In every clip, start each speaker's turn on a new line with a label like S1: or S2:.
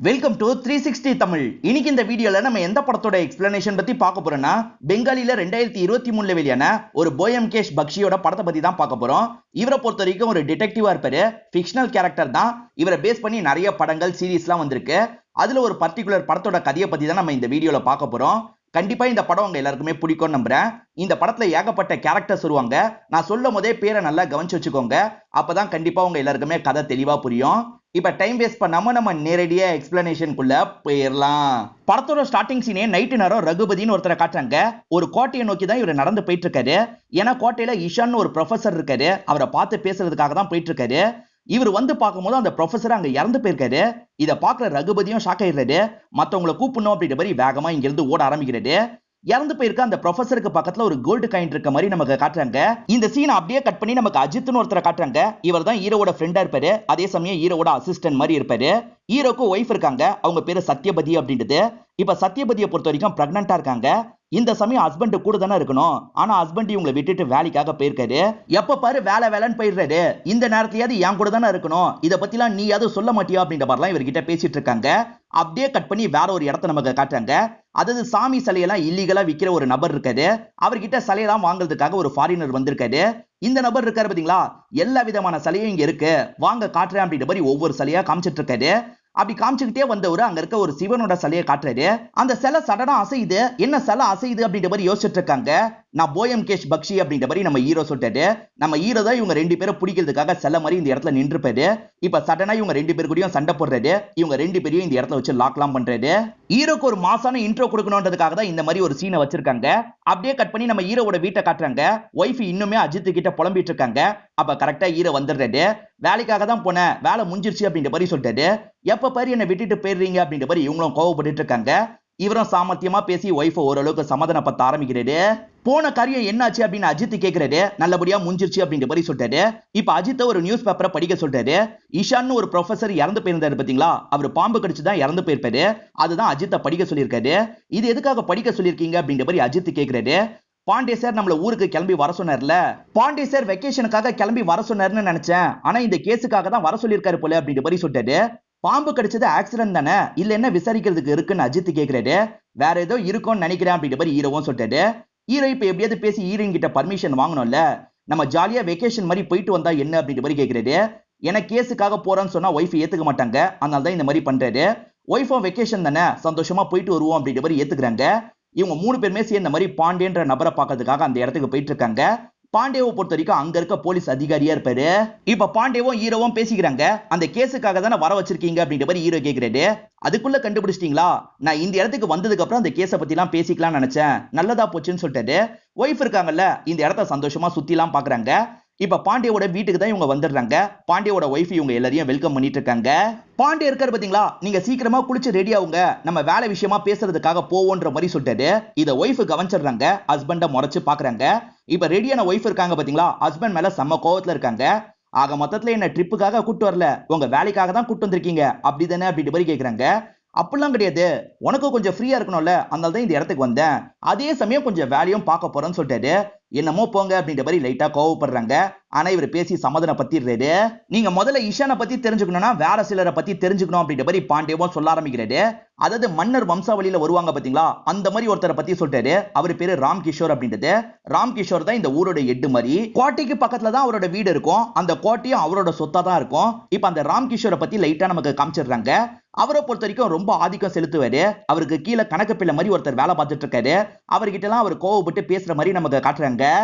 S1: Welcome to 360 Tamil. இன்னைக்கு இந்த வீடியோல நம்ம எந்த படத்தோட எக்ஸ்பிளனேஷன் பத்தி பார்க்க போறோம்னா, பெங்காலில 2023 வெளியான ஒரு போயம்கேஷ் பக்ஷியோட படத்தை பத்தி தான் பார்க்க போறோம். இவரை பொறுத்த வரைக்கும் ஒரு டிடெக்டிவா இருப்பாரு. ஃபிக்ஷனல் கேரக்டர் தான். இவரை பேஸ் பண்ணி நிறைய படங்கள் சீரிஸ்லாம் வந்திருக்கு. அதுல ஒரு பர்டிகுலர் படத்தோட கதையை பத்தி தான் நம்ம இந்த வீடியோல பார்க்க போறோம். கண்டிப்பா இந்த படம் உங்க எல்லாருக்குமே பிடிக்கும் நம்புறேன். இந்த படத்துல ஏகப்பட்ட கேரக்டர்ஸ் வருவாங்க. நான் சொல்லும் போதே பேரை நல்லா கவனிச்சு வச்சுக்கோங்க. அப்பதான் கண்டிப்பா உங்க எல்லாருக்குமே கதை தெளிவா புரியும். இப்ப டைம் வேஸ்ட் பண்ணாம நம்ம நேரடியா எக்ஸ்பிளனேஷனுக்குள்ள போயிடலாம். படத்தோட ஸ்டார்டிங் சீனே நைட்டு நேரம் ரகுபதினு ஒருத்தரை காட்டுறாங்க. ஒரு கோட்டையை நோக்கி தான் இவர் நடந்து போயிட்டு இருக்காரு. ஏன்னா கோட்டையில இஷான் ஒரு ப்ரொஃபசர் இருக்காரு. அவரை பார்த்து பேசுறதுக்காக தான் போயிட்டு இருக்காரு. இவர் வந்து பார்க்கும்போது அந்த ப்ரொஃபசர் அங்க இறந்து போயிருக்காரு. இதை பார்க்குற ரகுபதியும் ஷாக் ஆயிடுறாரு. மற்றவங்களை கூப்பிடணும் அப்படின்ற மாதிரி வேகமா இங்க இருந்து ஓட ஆரம்பிக்கிறாரு. இறந்து போயிருக்க அந்த ப்ரொஃபசருக்கு பக்கத்துல ஒரு கோல்டு காயின் இருக்க மாதிரி நமக்கு காட்டுறாங்க. இந்த சீனை அப்படியே கட் பண்ணி நமக்கு அஜித்னு ஒருத்தரை காட்டுறாங்க. இவர் தான் ஹீரோவோட ஃப்ரெண்டா இருப்பாரு. அதே சமயம் ஹீரோவோட அசிஸ்டன்ட் மாதிரி இருப்பாரு. ஹீரோக்கு ஒய்ஃப் இருக்காங்க. அவங்க பேரு சத்யபதி அப்படின்றது. இப்ப சத்யபதியை பொறுத்த வரைக்கும் பிரெக்னண்டா இருக்காங்க. இந்த சமயம் ஹஸ்பண்ட் கூட தானே இருக்கணும். ஆனா ஹஸ்பண்ட் இவங்களை விட்டுட்டு வேலைக்காக போயிருக்காரு. எப்ப பாரு வேலை வேலைன்னு போயிடுறாரு. இந்த நேரத்திலேயாவது என் கூட தானே இருக்கணும். இதை பத்திலாம் நீ யாவது சொல்ல மாட்டியா அப்படின்ற மாதிரிலாம் இவர்கிட்ட பேசிட்டு இருக்காங்க. அப்படியே கட் பண்ணி வேற ஒரு இடத்த நமக்கு காட்டுறாங்க. அதாவது சாமி சிலையெல்லாம் இல்லீகலா விற்கிற ஒரு நபர் இருக்காரு. அவர்கிட்ட சிலையெல்லாம் வாங்குறதுக்காக ஒரு ஃபாரினர் வந்திருக்காரு. இந்த நபர் இருக்காரு பாத்தீங்களா, எல்லா விதமான சிலையும் இங்க இருக்கு, வாங்க காட்டுறேன் அப்படின்ற மாதிரி ஒவ்வொரு சிலையா காமிச்சிட்டு இருக்காரு. அப்படி காமிச்சுக்கிட்டே வந்தவரு அங்க இருக்க ஒரு சிவனோட சிலையை காட்டுறாரு. அந்த சிலை சடனா அசையுது. என்ன சிலை அசையுது அப்படின்ற மாதிரி யோசிச்சுட்டு இருக்காங்க. நான் போயம்கேஷ் பக்ஷி அப்படின்ற மாதிரி நம்ம ஹீரோ சொல்லிட்டாரு. நம்ம ஹீரோ தான் இவங்க ரெண்டு பேரும் பிடிக்கிறதுக்காக சிலை மாதிரி இந்த இடத்துல நின்றுப்பாரு. இப்ப சடனா இவங்க ரெண்டு பேரு கூடயும் சண்டை போடுறாரு. இவங்க ரெண்டு பேரையும் இந்த இடத்துல வச்சு லாக்லாம் பண்றாரு. ஹீரோக்கு ஒரு மாசான இன்ட்ரோ கொடுக்கணும்ன்றதுக்காக தான் இந்த மாதிரி ஒரு சீனை வச்சிருக்காங்க. அப்படியே கட் பண்ணி நம்ம ஹீரோவோட வீட்டை காட்டுறாங்க. ஒய்ஃப் இன்னுமே அஜித் கிட்ட புலம்பிட்டு இருக்காங்க. அப்ப கரெக்டா ஹீரோ வந்துடுறாரு. வேலைக்காக தான் போனேன், வேலை முடிஞ்சிருச்சு அப்படின்ற மாதிரி சொல்லிட்டாரு. எப்ப பாரு என்ன விட்டுட்டு போயிடுறீங்க அப்படின்ற மாதிரி இவங்களும் கோவப்பட்டு இருக்காங்க. இவரும் சாமர்த்தியமா பேசி ஒய்ஃபை ஓரளவுக்கு சமாதானப்படுத்த ஆரம்பிக்கிறாரு. போன காரியம் என்னாச்சு அப்படின்னு அஜித் கேட்கிறாரு. நல்லபடியா முடிஞ்சிருச்சு அப்படின்ற மாதிரி சொல்லிட்டாரு. இப்ப அஜித் ஒரு நியூஸ் பேப்பரை படிக்க சொல்றாரு. இஷான் ஒரு ப்ரொஃபசர் இறந்து போயிருந்தாரு பாத்தீங்களா, அவர் பாம்பு கடிச்சு தான் இறந்து போயிருப்பாரு. அதுதான் அஜித்தை படிக்க சொல்லியிருக்காரு. இது எதுக்காக படிக்க சொல்லியிருக்கீங்க அப்படின்ற மாதிரி அஜித் கேட்கிறாரு. பாண்டே சார் நம்மள ஊருக்கு கிளம்பி வர சொன்னார்ல, பாண்டே சார் வெக்கேஷனுக்காக கிளம்பி வர சொன்னார்னு நினைச்சேன். ஆனா இந்த கேஸுக்காக தான் வர சொல்லியிருக்காரு போல அப்படின்ற மாதிரி சொல்லிட்டாரு. பாம்பு கடிச்சது ஆக்சிடென்ட் தானே, இல்ல என்ன விசாரிக்கிறதுக்கு இருக்குன்னு அஜித் கேட்கிறாரு. வேற ஏதோ இருக்கும்னு நினைக்கிறேன் அப்படின்ற மாதிரி ஹீரோவும் சொல்லிட்டாரு. ஹீரோ இப்ப எப்படியாவது பேசி ஹீரோயின் கிட்ட பர்மிஷன் வாங்கணும்ல, நம்ம ஜாலியா வெக்கேஷன் மாதிரி போயிட்டு வந்தா என்ன அப்படின்ற மாதிரி கேட்கிறாரு. ஏன்னா கேஸுக்காக போறேன்னு சொன்னா ஒய்ஃப் ஏத்துக்க மாட்டாங்க. அதனால தான் இந்த மாதிரி பண்றாரு. ஒய்ஃபும் வெக்கேஷன் தானே, சந்தோஷமா போயிட்டு வருவோம் அப்படின்ற மாதிரி ஏத்துக்கிறாங்க. இவங்க மூணு பேருமே சேர்ந்த மாதிரி பாண்டேன்ற நபரை பார்க்கறதுக்காக அந்த இடத்துக்கு போயிட்டு இருக்காங்க. பாண்டேவை பொறுத்த வரைக்கும் அங்க இருக்க போலீஸ் அதிகாரியா இருப்பாரு. இப்ப பாண்டேவும் ஹீரோவும் பேசிக்கிறாங்க. அந்த கேஸுக்காக தானே வர வச்சிருக்கீங்க அப்படின்ற மாதிரி ஹீரோ கேட்கிறாரு. அதுக்குள்ள கண்டுபிடிச்சிட்டீங்களா, நான் இந்த இடத்துக்கு வந்ததுக்கு அப்புறம் அந்த கேஸை பத்தி எல்லாம் பேசிக்கலாம் நினைச்சேன், நல்லதா போச்சுன்னு சொல்லிட்டாரு. ஒய்ஃப் இருக்காங்கல்ல, இந்த இடத்த சந்தோஷமா சுத்தி எல்லாம் பாக்குறாங்க. இப்ப பாண்டியோட வீட்டுக்கு தான் இவங்க வந்துடுறாங்க. பாண்டியோட ஒய்ஃப் இவங்க எல்லாரையும் வெல்கம் பண்ணிட்டு இருக்காங்க. பாண்டே இருக்காரு பாத்தீங்களா, நீங்க சீக்கிரமா குளிச்சு ரெடி ஆகுங்க, நம்ம வேலை விஷயமா பேசுறதுக்காக போவோன்ற மாதிரி சொல்லிட்டாரு. இத ஒய்ஃப் கவனிச்சிடுறாங்க. ஹஸ்பண்ட முறைச்சு பாக்குறாங்க. இப்ப ரெடியான ஒய்ஃப் இருக்காங்க பாத்தீங்களா, ஹஸ்பண்ட் மேல செம்ம கோவத்துல இருக்காங்க. ஆக மொத்தத்துல என்ன ட்ரிப்புக்காக கூட்டு வரல, உங்க வேலைக்காக தான் கூட்டு வந்திருக்கீங்க அப்படிதானே அப்படின்ற மாதிரி கேக்குறாங்க. அப்படிலாம் கிடையாது, உனக்கு கொஞ்சம் ஃப்ரீயா இருக்கணும்ல, அதனால தான் இந்த இடத்துக்கு வந்தேன், அதே சமயம் கொஞ்சம் வேலையும் பார்க்க போறேன்னு சொல்லிட்டாரு. என்னமோ போங்க அப்படின்ற மாதிரி லைட்டா கோவப்படுறாங்க. ஆனா இவர் பேசி சமாதானப்படுத்திடுறாரு. நீங்க முதல்ல இஷானை பத்தி தெரிஞ்சுக்கணும்னா வேற சிலரை பத்தி தெரிஞ்சுக்கணும் அப்படின்ற மாதிரி பாண்டேவும் சொல்ல ஆரம்பிக்கிறாரு. அதாவது மன்னர் வம்சாவளியில வருவாங்க பாத்தீங்களா, அந்த மாதிரி ஒருத்தரை பத்தி சொல்லிட்டாரு. அவர் பேரு ராம் கிஷோர் அப்படின்றது. ராம் கிஷோர் தான் இந்த ஊரோட எட்டு மாதிரி. கோட்டைக்கு பக்கத்துல தான் அவரோட வீடு இருக்கும். அந்த கோட்டையும் அவரோட சொத்தா தான் இருக்கும். இப்ப அந்த ராம் கிஷோரை பத்தி லைட்டா நமக்கு காமிச்சிடுறாங்க. அவரை பொறுத்த வரைக்கும் ரொம்ப ஆதிக்கம் செலுத்துவாரு. அவருக்கு கீழே கணக்கு பிள்ளை மாதிரி ஒருத்தர் வேலை பார்த்துட்டு இருக்காரு. அவர்கிட்ட எல்லாம் அவர் கோவப்பட்டு பேசுற மாதிரி நமக்கு காட்டுறாங்க.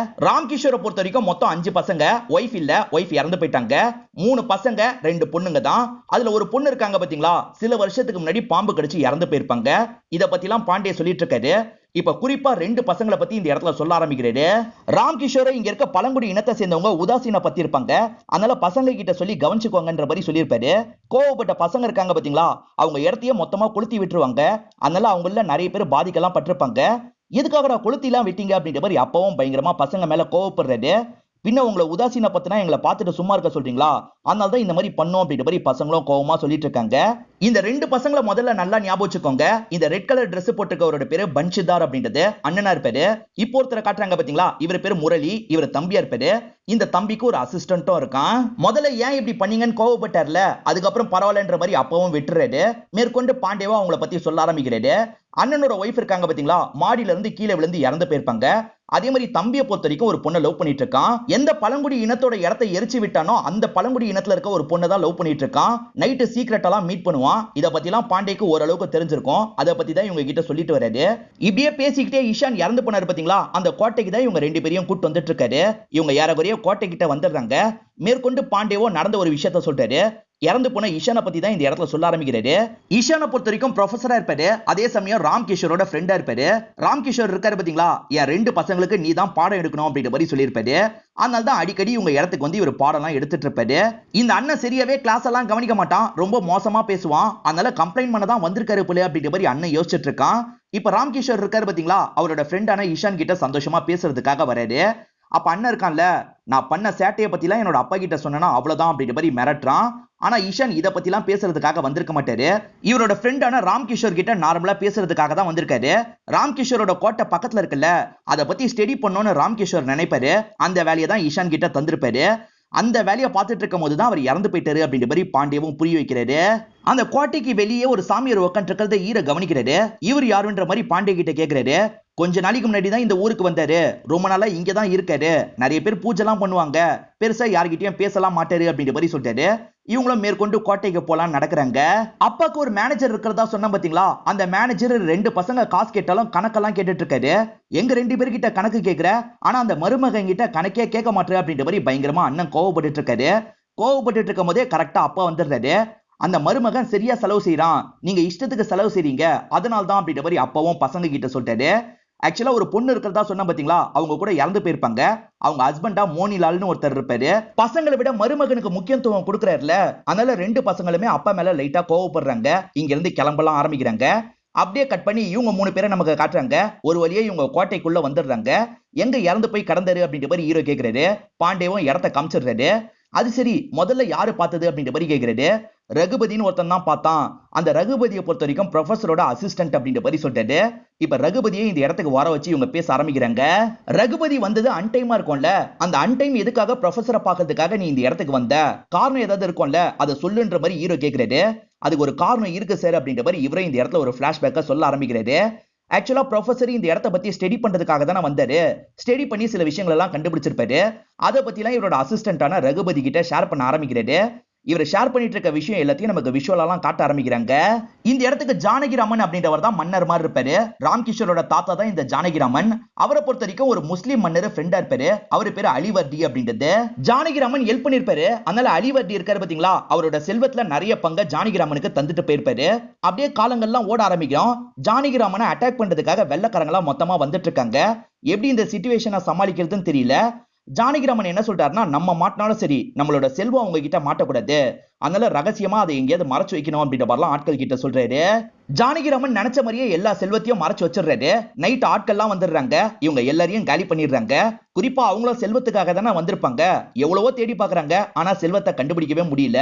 S1: ராம் கிஷோரை பொறுத்த வரைக்கும் மொத்தம் 5 பசங்க. ஒய்ஃப் இல்ல, ஒய்ஃப் இறந்து போயிட்டாங்க. 3 பசங்க 2 பொண்ணுங்க தான். அதுல ஒரு பொண்ணு இருக்காங்க பாத்தீங்களா, சில வருஷத்துக்கு முன்னாடி பாம்பு கடிச்சு இறந்து போயிருப்பாங்க. இத பத்தி எல்லாம் பாண்டே சொல்லிட்டு இருக்காரு. இப்ப குறிப்பா 2 பசங்களை பத்தி இந்த இடத்துல சொல்ல ஆரம்பிக்கிறாரு. ராம் கிஷோரை இங்க இருக்க பழங்குடி இனத்தை சேர்ந்தவங்க உதாசீன பத்தி இருப்பாங்க. அதனால பசங்க கிட்ட சொல்லி கவனிச்சுக்கோங்கன்ற மாதிரி சொல்லியிருப்பாரு. கோவப்பட்ட பசங்க இருக்காங்க பாத்தீங்களா, அவங்க இடத்தையே மொத்தமா கொளுத்தி விட்டுருவாங்க. அதனால அவங்கள நிறைய பேர் பாதிக்கலாம் பட்டிருப்பாங்க. எதுக்காக கொளுத்தி எல்லாம் விட்டீங்க அப்படின்ற மாதிரி அப்பவும் பயங்கரமா பசங்க மேல கோவப்படுறாரு. பின்ன உங்களை உதாசீனப்படுத்தினா எங்களை பார்த்துட்டு சும்மா இருக்க சொல்றீங்களா? அதனால தான் இந்த மாதிரி பண்ணோம் அப்படின்ற மாதிரி பசங்களும் கோவமா சொல்லிட்டு இருக்காங்க. இந்த ரெண்டு பசங்களை முதல்ல நல்லா ஞாபகம் வச்சுக்கோங்க. இந்த ரெட் கலர் Dress போட்டுக்கவரோட பேரு பன்ஷிதார் அப்படின்றது அண்ணனா இருப்பாரு. இப்போ ஒருத்தரை காட்டுறாங்க பாத்தீங்களா, இவர் பேரு முரளி, இவர் தம்பியா இருப்பாரு. இந்த தம்பிக்கு ஒரு அசிஸ்டன்ட்டும் இருக்கான். முதல்ல ஏன் இப்படி பண்ணீங்கன்னு கோவப்பட்டார்ல, அதுக்கப்புறம் பரவாயில்லன்ற மாதிரி அப்பவும் விட்டுறாரு. மேற்கொண்டு பாண்டேவா அவங்கள பத்தி சொல்ல ஆரம்பிக்கிறாரு. அண்ணனோட ஒய்ஃப் இருக்காங்க பாத்தீங்களா, மாடியில இருந்து கீழே விழுந்து இறந்து போயிருப்பாங்க. அதே மாதிரி தம்பியை பொறுத்த வரைக்கும் ஒரு பொண்ணை லவ் பண்ணிட்டு இருக்கான். எந்த பழங்குடி இனத்தோட இடத்தை எரிச்சு விட்டானோ அந்த பழங்குடி இனத்துல இருக்க ஒரு பொண்ணை தான் லவ் பண்ணிட்டு இருக்கான். நைட்டு சீக்கிரட் எல்லாம் மீட் பண்ணுவான். இத பத்தி எல்லாம் பாண்டேக்கு ஓரளவுக்கு தெரிஞ்சிருக்கும். அதை பத்தி தான் இவங்க கிட்ட சொல்லிட்டு வராரு. இப்படியே பேசிக்கிட்டே இஷான் இறந்து போனாரு பாத்தீங்களா, அந்த கோட்டைக்கு தான் இவங்க ரெண்டு பேரையும் கூட்டு வந்துட்டு இருக்காரு. இவங்க ஏறக்குறைய கோட்டை கிட்ட வந்துடுறாங்க. மேற்கொண்டு பாண்டேவோ நடந்த ஒரு விஷயத்த சொல்றாரு. இறந்து போன ஈஷானை பத்தி தான் இந்த இடத்துல சொல்ல ஆரம்பிக்கிறாரு. ஈஷானை பொறுத்த வரைக்கும் ப்ரொஃபஸரா இருப்பாரு. அதே சமயம் ராம் கிஷோரோட ஃப்ரெண்டா இருப்பாரு. ராம் கிஷோர் இருக்காரு பாத்தீங்களா, என் ரெண்டு பசங்களுக்கு நீ தான் பாடம் எடுக்கணும் அப்படின்ற மாதிரி சொல்லியிருப்பாரு. அதனால தான் அடிக்கடி உங்க இடத்துக்கு வந்து இவர் பாடம்லாம் எடுத்துட்டு இருப்பாரு. இந்த அண்ணன் சரியாவே கிளாஸ் எல்லாம் கவனிக்க மாட்டான், ரொம்ப மோசமா பேசுவான். அதனால கம்ப்ளைண்ட் பண்ண தான் வந்திருக்காரு போல அப்படின்ற மாதிரி அண்ணன் யோசிச்சுட்டு இருக்கான். இப்ப ராம் கிஷோர் இருக்காரு பாத்தீங்களா, அவரோட ஃப்ரெண்டான ஈஷான் கிட்ட சந்தோஷமா பேசுறதுக்காக வராரு. அப்ப அண்ணன் இருக்கான்ல, நான் பண்ண சேட்டையை பத்திலாம் என்னோட அப்பா கிட்ட சொன்னா அவ்வளவுதான் அப்படின்ற மாதிரி மிரட்டுறான். ஆனா ஈஷான் இத பத்திலாம் பேசுறதுக்காக வந்திருக்க மாட்டாரு. இவரோட ஃப்ரெண்டான ராம் கிஷோர் கிட்ட நார்மலா பேசுறதுக்காக தான் வந்திருக்காரு. ராம் கிஷோரோட கோட்டை பக்கத்துல இருக்குல்ல, அதை பத்தி ஸ்டடி பண்ணணும்னு ராம் கிஷோர் நினைப்பாரு. அந்த வேலையை தான் ஈஷான் கிட்ட தந்திருப்பாரு. அந்த வேலையை பார்த்துட்டு இருக்கும் போதுதான் அவர் இறந்து போயிட்டாரு அப்படின்ற மாதிரி பாண்டியவும் புரிய வைக்கிறாரு. அந்த கோட்டைக்கு வெளியே ஒரு சாமியார் உட்காந்து இருக்கிறத ஈர கவனிக்கிறாரு. இவர் யாருன்ற மாதிரி பாண்டிய கிட்ட கேட்கிறாரு. கொஞ்ச நாளைக்கு முன்னாடி தான் இந்த ஊருக்கு வந்தாரு, ரொம்ப நாளா இங்க தான் இருக்காரு, நிறைய பேர் பூஜை எல்லாம் பண்ணுவாங்க, பெருசா யார்கிட்டயும் பேசலாம் மாட்டாரு அப்படின்ற மாதிரி சொல்லிட்டாரு. இவங்களும் மேற்கொண்டு கோட்டைக்கு போலாம் நடக்கிறாங்க. அப்பாக்கு ஒரு மேனேஜர் இருக்கிறதா சொன்ன பாத்தீங்களா, அந்த மேனேஜர் ரெண்டு பசங்க காசு கேட்டாலும் கணக்கெல்லாம் கேட்டுட்டு இருக்காரு. எங்க ரெண்டு பேர்கிட்ட கணக்கு கேட்கிற, ஆனா அந்த மருமகன் கிட்ட கணக்கே கேட்க மாட்டேற அப்படின்ற மாதிரி பயங்கரமா அண்ணன் கோவப்பட்டு இருக்காரு. கோவப்பட்டு இருக்கும் போதே கரெக்டா அப்பா வந்துடுறாரு. அந்த மருமகன் சரியா செலவு செய்யறான், நீங்க இஷ்டத்துக்கு செலவு செய்றீங்க, அதனால தான் அப்படின்ற மாதிரி அப்பாவும் பசங்க கிட்ட சொல்லிட்டாரு. ஆக்சுவலா ஒரு பொண்ணு இருக்கிறதா சொன்னா பாத்தீங்களா, அவங்க கூட இறந்து போயிருப்பாங்க. அவங்க ஹஸ்பண்டா மோனிலால்னு ஒருத்தர் இருப்பாரு. பசங்களை விட மருமகனுக்கு முக்கியத்துவம் கொடுக்கறாருல, அதனால ரெண்டு பசங்களுமே அப்பா மேல லைட்டா கோவப்படுறாங்க. இங்க இருந்து கிளம்பலாம் ஆரம்பிக்கிறாங்க. அப்படியே கட் பண்ணி இவங்க மூணு பேரை நமக்கு காட்டுறாங்க. ஒரு வழியே இவங்க கோட்டைக்குள்ள வந்துடுறாங்க. எங்க இறந்து போய் கடந்தாரு அப்படின்ற மாதிரி ஹீரோ கேக்குறாரு. பாண்டேவும் இடத்த காமிச்சிடுறாரு. அது சரி, முதல்ல யாரு பார்த்தது அப்படின்ற மாதிரி கேக்குறாரு. ரகுபதினு ஒருத்தன் தான் பார்த்தான். அந்த ரகுபதியை பொறுத்த வரைக்கும் ப்ரொஃபஸரோட அசிஸ்டன்ட் அப்படின்ற மாதிரி சொல்லிட்டாரு. இப்ப ரகுபதியை இந்த இடத்துக்கு வர வச்சு இவங்க பேச ஆரம்பிக்கிறாங்க. ரகுபதி வந்தது அன்டைமா இருக்கும்ல, அந்த அன்டைம் எதுக்காக ப்ரொஃபஸரை பார்க்கறதுக்காக நீ இந்த இடத்துக்கு வந்த, காரணம் ஏதாவது இருக்கும்ல, அதை சொல்லுன்ற மாதிரி ஹீரோ கேக்குறாரு. அதுக்கு ஒரு காரணம் இருக்கு சார் அப்படின்ற மாதிரி இவரே இந்த இடத்துல ஒரு பிளாஷ்பேக்கா சொல்ல ஆரம்பிக்கிறாரு. ஆக்சுவலா ப்ரொஃபஸர் இந்த இடத்த பத்தி ஸ்டடி பண்றதுக்காக தானே வந்தாரு. ஸ்டடி பண்ணி சில விஷயங்கள் எல்லாம் கண்டுபிடிச்சிருப்பாரு. அதை பத்தி எல்லாம் இவரோட அசிஸ்டன்டான ரகுபதி கிட்ட ஷேர் பண்ண ஆரம்பிக்கிறாரு. இவர் ஷேர் பண்ணிட்டு இருக்க விஷயம் எல்லாத்தையும் நமக்கு விஷுவலாம் காட்ட ஆரம்பிக்கிறாங்க. இந்த இடத்துக்கு ஜானகிராமன் அப்படின்றவர் தான் மன்னர் மாதிரி இருப்பாரு. ராம் கிஷோரோட தாத்தா தான் இந்த ஜானகிராமன். அவரை பொறுத்த வரைக்கும் ஒரு முஸ்லீம் மன்னர் ஃப்ரெண்டா இருப்பாரு. அவரு பேரு அலிவர்டி அப்படின்றது. ஜானகிராமன் ஹெல்ப் பண்ணிருப்பாரு. அதனால அலிவர்டி இருக்காரு பாத்தீங்களா, அவரோட செல்வத்துல நிறைய பங்க ஜானகிராமனுக்கு தந்துட்டு போயிருப்பாரு. அப்படியே காலங்கள்லாம் ஓட ஆரம்பிக்கும். ஜானகிராமனை அட்டாக் பண்றதுக்காக வெள்ளக்காரங்களா மொத்தமா வந்துட்டு இருக்காங்க. எப்படி இந்த சிச்சுவேஷனை சமாளிக்கிறதுன்னு தெரியல. ஜானகிராமன் என்ன சொல்றாருன்னா, நம்ம மாட்டினாலும் சரி, நம்மளோட செல்வம் அவங்க கிட்ட மாட்டக்கூடாது, அதனால ரகசியமா அதை எங்கேயாவது மறைச்சு வைக்கணும் அப்படின்ற மாதிரிலாம் ஆட்கள் கிட்ட சொல்றாரு. ஜானகிராமன் நினைச்ச மாதிரியே எல்லா செல்வத்தையும் மறைச்சு வச்சிடுறாரு. நைட் ஆட்கள்லாம் வந்துடுறாங்க. இவங்க எல்லாரையும் காலி பண்ணிடுறாங்க. குறிப்பா அவங்களும் செல்வத்துக்காக தானே வந்திருப்பாங்க. எவ்வளவோ தேடி பாக்குறாங்க, ஆனா செல்வத்தை கண்டுபிடிக்கவே முடியல.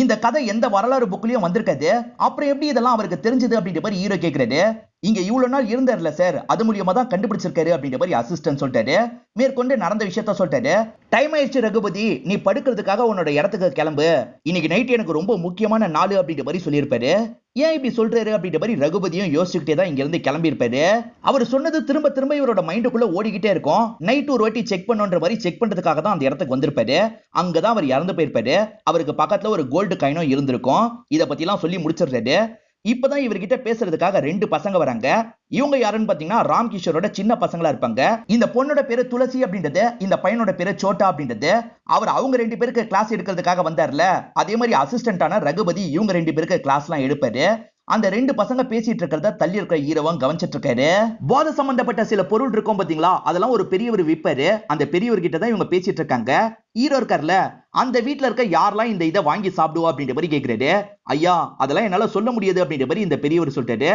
S1: இந்த கதை எந்த வரலாறு புக்லயும் வந்திருக்காது. அப்புறம் எப்படி இதெல்லாம் அவருக்கு தெரிஞ்சது அப்படின்ற மாதிரி ஹீரோ கேக்குறாரு. இங்க இவ்வளவு நாள் இருந்தார்ல சார், அது மூலியமா தான் கண்டுபிடிச்சிருக்காரு அப்படின்ற மாதிரி அசிஸ்டன்ட் சொல்லிட்டாரு. மேற்கொண்டு நடந்த விஷயத்த சொல்லிட்டாரு. டைம் ஆயிடுச்சு ரகுபதி, நீ படுக்கிறதுக்காக உன்னோட இடத்துக்கு கிளம்பு, இன்னைக்கு நைட் எனக்கு ரொம்ப முக்கியமான நாள் அப்படின்ற மாதிரி சொல்லியிருப்பாரு. ஏன் இப்படி சொல்றாரு அப்படின்ற மாதிரி ரகுபதியும் யோசிச்சுக்கிட்டே தான் இங்க இருந்து கிளம்பி இருப்பாரு. அவர் சொன்னது திரும்ப திரும்ப இவரோட மைண்டுக்குள்ள ஓடிக்கிட்டே இருக்கும். நைட் ஒரு வாட்டி செக் பண்ணுன்ற மாதிரி செக் பண்றதுக்காக தான் அந்த இடத்துக்கு வந்திருப்பாரு. அங்கதான் அவர் இறந்து போயிருப்பாரு. அவருக்கு பக்கத்துல ஒரு கோல்டு காயினும் இருந்திருக்கும். இத பத்தி எல்லாம் சொல்லி முடிச்சிடுறாரு. இப்பதான் இவர்கிட்ட பேசுறதுக்காக ரெண்டு பசங்க வராங்க. இவங்க யாருன்னு பாத்தீங்கன்னா ராம் கிஷோரோட சின்ன பசங்களா இருப்பாங்க. இந்த பொண்ணோட பேரு துளசி அப்படின்றது, இந்த பையனோட பேரு சோட்டா அப்படின்றது. அவர் அவங்க ரெண்டு பேருக்கு கிளாஸ் எடுக்கிறதுக்காக வந்தார்ல, அதே மாதிரி அசிஸ்டன்டான ரகுபதி இவங்க ரெண்டு பேருக்கு கிளாஸ் எல்லாம் எடுப்பாரு. அந்த ரெண்டு பசங்க பேசிட்டு இருக்கிறத தள்ளி இருக்கிற ஹீரோவும் கவனிச்சிட்டு இருக்காரு. போதை சம்பந்தப்பட்ட சில பொருள் இருக்கும் பாத்தீங்களா, அதெல்லாம் ஒரு பெரியவர் விற்பாரு. அந்த பெரியவர் கிட்ட தான் இவங்க பேசிட்டு இருக்காங்க. ஹீரோ இருக்கார்ல, அந்த வீட்டுல இருக்க யாரெல்லாம் இந்த இதை வாங்கி சாப்பிடுவா அப்படின்ற மாதிரி கேக்குறாரு. ஐயா, அதெல்லாம் என்னால சொல்ல முடியாது அப்படின்ற மாதிரி இந்த பெரியவர் சொல்லிட்டாரு.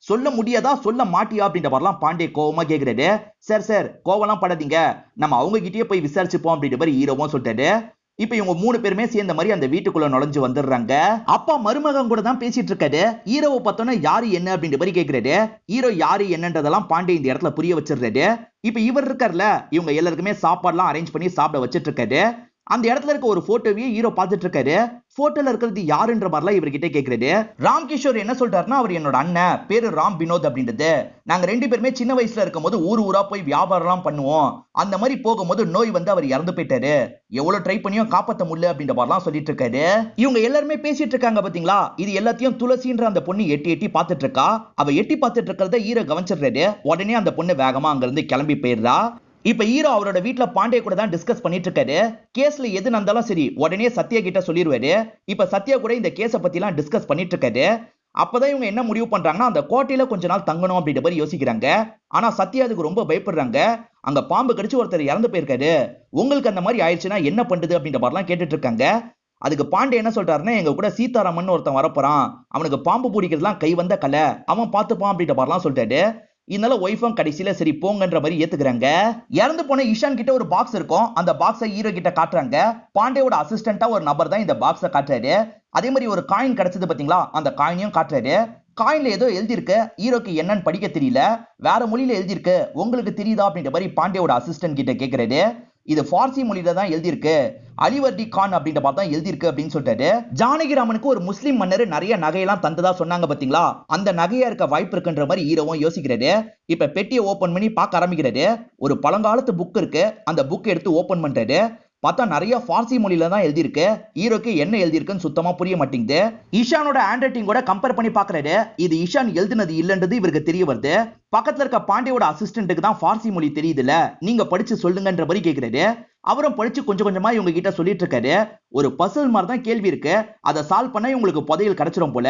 S1: சொல்ல முடியாதா சொல்ல மாட்டியா அப்படின்ற மாதிரிலாம் பாண்டே கோவமா கேக்குறாரு. சார் சார் கோவம்லாம் படாதீங்க, நம்ம அவங்க கிட்டயே போய் விசாரிச்சுப்போம் அப்படின்ற மாதிரி ஹீரோவும் சொல்லிட்டாரு. இப்ப இவங்க 3 பேருமே சேர்ந்த மாதிரி அந்த வீட்டுக்குள்ள நுழைஞ்சு வந்துடுறாங்க. அப்பா மருமகன் கூட தான் பேசிட்டு இருக்காரு. ஹீரோவை பார்த்தோன்னா யாரு என்ன அப்படின்ற மாதிரி கேக்குறாரு. ஹீரோ யாரு என்னன்றதெல்லாம் பாண்டே இந்த இடத்துல புரிய வச்சிடுறாரு. இப்ப இவர் இருக்கார்ல, இவங்க எல்லாருக்குமே சாப்பாடுலாம் அரேஞ்ச் பண்ணி சாப்பிட வச்சிட்டு இருக்காரு. அந்த இடத்துல இருக்க ஒரு போட்டோவையே ஹீரோ பார்த்துட்டு இருக்காரு. போட்டோல இருக்கிறது யாருன்ற மாதிரிலாம் இவர்கிட்ட கேக்குறாரு. ராம் கிஷோர் என்ன சொல்றாருன்னா, அவர் என்னோட அண்ணன், பேரு ராம் வினோத் அப்படின்றது. நாங்க 2 பேருமே சின்ன வயசுல இருக்கும் போது ஊர் ஊரா போய் வியாபாரம் எல்லாம் பண்ணுவோம். அந்த மாதிரி போகும்போது நோய் வந்து அவர் இறந்து போயிட்டாரு. எவ்வளவு ட்ரை பண்ணியும் காப்பாத்த முடியல அப்படின்ற மாதிரிலாம் சொல்லிட்டு இருக்காரு. இவங்க எல்லாருமே பேசிட்டு இருக்காங்க பாத்தீங்களா, இது எல்லாத்தையும் துளசின்ற அந்த பொண்ணு எட்டி எட்டி பார்த்துட்டு இருக்கா. அவ எட்டி பார்த்துட்டு இருக்கிறத ஹீரோ கவனிச்சிடுறாரு. உடனே அந்த பொண்ணு வேகமா அங்க இருந்து கிளம்பி போயிடுறா. இப்ப ஹீரோ அவரோட வீட்ல பாண்டே கூட தான் டிஸ்கஸ் பண்ணிட்டு இருக்காரு. கேஸ்ல எது நடந்தாலும் சரி உடனே சத்யா கிட்ட சொல்லிடுவாரு. இப்ப சத்யா கூட இந்த கேஸ பத்தி எல்லாம் டிஸ்கஸ் பண்ணிட்டு இருக்காரு. அப்பதான் இவங்க என்ன முடிவு பண்றாங்கன்னா, அந்த கோட்டையில கொஞ்ச நாள் தங்கணும் அப்படின்ற மாதிரி யோசிக்கிறாங்க. ஆனா சத்யா அதுக்கு ரொம்ப பயப்படுறாங்க. அங்க பாம்பு கடிச்சு ஒருத்தர் இறந்து போயிருக்காரு, உங்களுக்கு அந்த மாதிரி ஆயிடுச்சுன்னா என்ன பண்றது அப்படின்ற மாதிரிலாம் கேட்டுட்டு இருக்காங்க. அதுக்கு பாண்டே என்ன சொல்றாருன்னா, எங்க கூட சீதாராமன் ஒருத்தன் வரப்போறான், அவனுக்கு பாம்பு பிடிக்கிறதுலாம் கை வந்த கலை, அவன் பார்த்துப்பான் அப்படின்ற மாதிரிலாம் சொல்லிட்டாரு. இதனால ஒய்ஃபும் கடைசியில சரி போங்கன்ற மாதிரி ஏத்துக்கிறாங்க. இறந்து போன இஷான் கிட்ட ஒரு பாக்ஸ் இருக்கும். அந்த பாக்ஸை ஹீரோ கிட்ட காட்டுறாங்க. பாண்டேவோட அசிஸ்டண்டா ஒரு நபர் தான் இந்த பாக்ஸை காட்டுறாரு. அதே மாதிரி ஒரு காயின் கிடைச்சது பாத்தீங்களா, அந்த காயினையும் காட்டுறாரு. காயின்ல ஏதோ எழுதி இருக்கு. ஹீரோக்கு என்னன்னு படிக்க தெரியல, வேற மொழியில எழுதி இருக்கு, உங்களுக்கு தெரியுதா அப்படின்ற மாதிரி பாண்டேவோட அசிஸ்டன்ட் கிட்ட கேக்குறாரு. இது பார்சி மொழியில தான் எழுதி இருக்கு, அலிவர்டி கான் அப்படின்ற மாதிரி தான் எழுதி இருக்கு அப்படின்னு சொல்லிட்டாரு. ஜானகிராமனுக்கு ஒரு முஸ்லிம் மன்னர் நிறைய நகையெல்லாம் தந்ததா சொன்னாங்க பாத்தீங்களா, அந்த நகையா இருக்க வாய்ப்பு இருக்குன்ற மாதிரி ஹீரோவும் யோசிக்கிறாரு. இப்ப பெட்டியை ஓபன் பண்ணி பார்க்க ஆரம்பிக்கிறாரு. ஒரு பழங்காலத்து புக் இருக்கு. அந்த புக் எடுத்து ஓபன் பண்றாரு. பார்த்தா நிறைய பார்சி மொழியில தான் எழுதி இருக்கு. ஹீரோக்கு என்ன எழுதி இருக்குன்னு சுத்தமா புரிய மாட்டேங்குது. ஈஷானோட ஹேண்ட் ரைட்டிங் கூட கம்பேர் பண்ணி பாக்குறாரு. இது ஈஷான் எழுதுனது இல்லன்றது இவருக்கு தெரிய வருது. பக்கத்துல இருக்க பாண்டியோட அசிஸ்டன்ட்டுக்கு தான் பார்சி மொழி தெரியுதுல, நீங்க படிச்சு சொல்லுங்கன்ற மாதிரி கேக்குறாரு. அவரும் படிச்சு கொஞ்சம் கொஞ்சமா இவங்க கிட்ட சொல்லிட்டு இருக்காரு. ஒரு பசில் மாதிரி தான் கேள்வி இருக்கு, அதை சால்வ் பண்ண உங்களுக்கு புதையல் கிடைச்சிரும் போல.